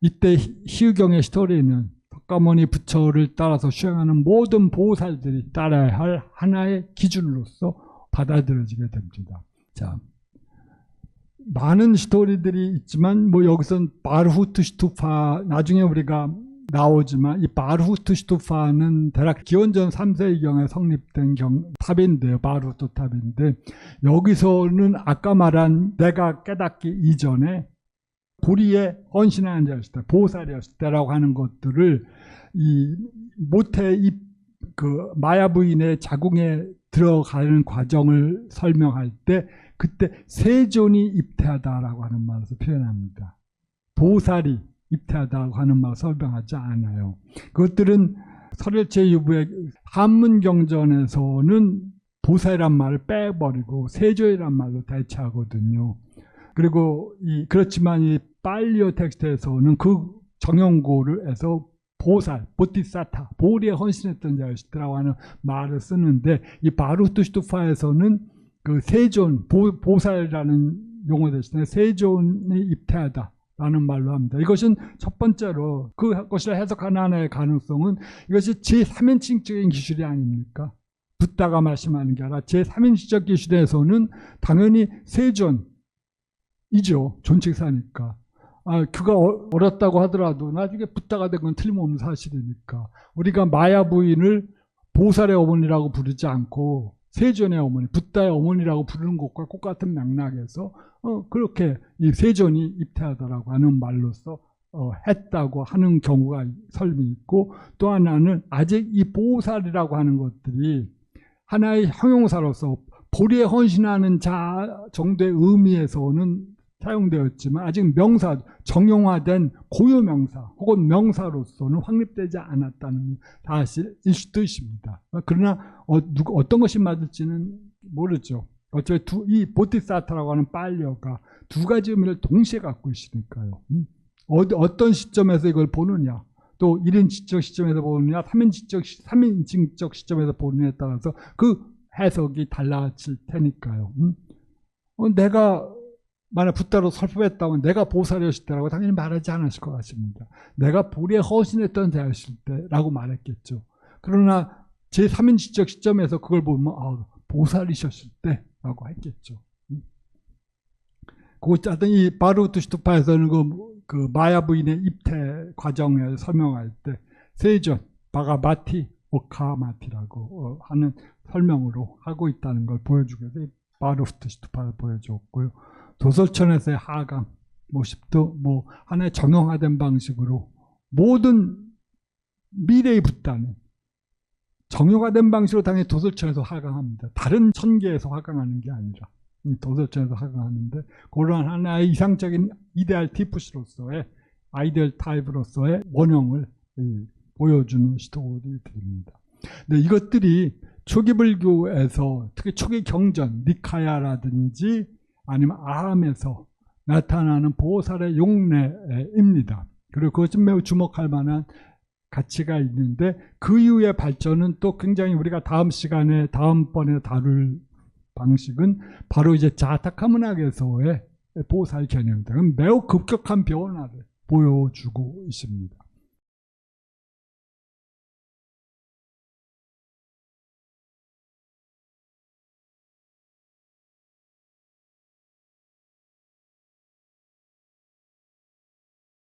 이때 희유경의 스토리는 석가모니 부처를 따라서 수행하는 모든 보살들이 따라야 할 하나의 기준으로서 받아들여지게 됩니다. 자, 많은 스토리들이 있지만 여기선 바르후트 스투파 나중에 우리가 나오지만 이 바르후트 스투파는 대략 기원전 3세기경에 성립된 탑인데요. 바르후트 탑인데 여기서는 아까 말한 내가 깨닫기 이전에 불의에 헌신하는 자였을 때, 보살이었을 때라고 하는 것들을 모태 그 마야 부인의 자궁에 들어가는 과정을 설명할 때 그때 세존이 입퇴하다라고 하는 말에서 표현합니다. 보살이 입퇴하다고 하는 말을 설명하지 않아요. 그것들은 설일체 유부의 한문경전에서는 보살이란 말을 빼버리고 세존이란 말로 대체하거든요. 그리고 그렇지만 이 팔리오 텍스트에서는 그 정형고를 해서 보살, 보티사타, 보리에 헌신했던 자였다라고 하는 말을 쓰는데 이 바르후트 스투파에서는 그 세존, 보살이라는 용어 대신에 세존이 입퇴하다라는 말로 합니다. 이것은 첫 번째로 그것을 해석하는 하나의 가능성은 이것이 제3인칭적인 기술이 아닙니까? 붓다가 말씀하는 게 아니라 제3인칭적 기술에서는 당연히 세존, 이죠. 존칭사니까. 그가 어렸다고 하더라도 나중에 붓다가 된 건 틀림없는 사실이니까. 우리가 마야 부인을 보살의 어머니라고 부르지 않고 세존의 어머니, 붓다의 어머니라고 부르는 것과 똑같은 맥락에서 그렇게 이 세존이 입퇴하더라고 하는 말로서 했다고 하는 경우가 설명이 있고, 또 하나는 아직 이 보살이라고 하는 것들이 하나의 형용사로서 보리에 헌신하는 자 정도의 의미에서는 사용되었지만 아직 명사, 정형화된 고유명사 혹은 명사로서는 확립되지 않았다는 사실일 수도 있습니다. 그러나 어떤 것이 맞을지는 모르죠. 어차피 이 보티사타라고 하는 팔리오가 두 가지 의미를 동시에 갖고 있으니까요. 어떤 시점에서 이걸 보느냐, 또 1인칭적 시점에서 보느냐, 3인칭적 시점에서 보느냐에 따라서 그 해석이 달라질 테니까요. 내가 만약 붓다로 설법했다면 내가 보살이었을 때라고 당연히 말하지 않았을 것 같습니다. 내가 불에 헌신했던 자였을 때라고 말했겠죠. 그러나 제3인칭적 시점에서 그걸 보면 보살이셨을 때라고 했겠죠. 그것도 이 바루트슈트파에서는 그 마야 부인의 입퇴 과정을 설명할 때 세전, 바가마티, 오카마티라고 하는 설명으로 하고 있다는 걸 보여주게 돼서 바루트슈트파를 보여줬고요. 도설천에서의 하강 모습도 하나의 정형화된 방식으로 모든 미래의 붓다는 정형화된 방식으로 당연히 도설천에서 하강합니다. 다른 천계에서 하강하는 게 아니라 도설천에서 하강하는데 그런 하나의 이상적인 이데알 티푸스로서의 아이디얼 타입으로서의 원형을 보여주는 스토리들입니다. 근데 이것들이 초기 불교에서 특히 초기 경전 니카야라든지 아니면 아함에서 나타나는 보살의 용례입니다. 그리고 그것은 매우 주목할 만한 가치가 있는데 그 이후의 발전은 또 굉장히 우리가 다음번에 다룰 방식은 바로 이제 자타카 문학에서의 보살 개념입니다. 매우 급격한 변화를 보여주고 있습니다.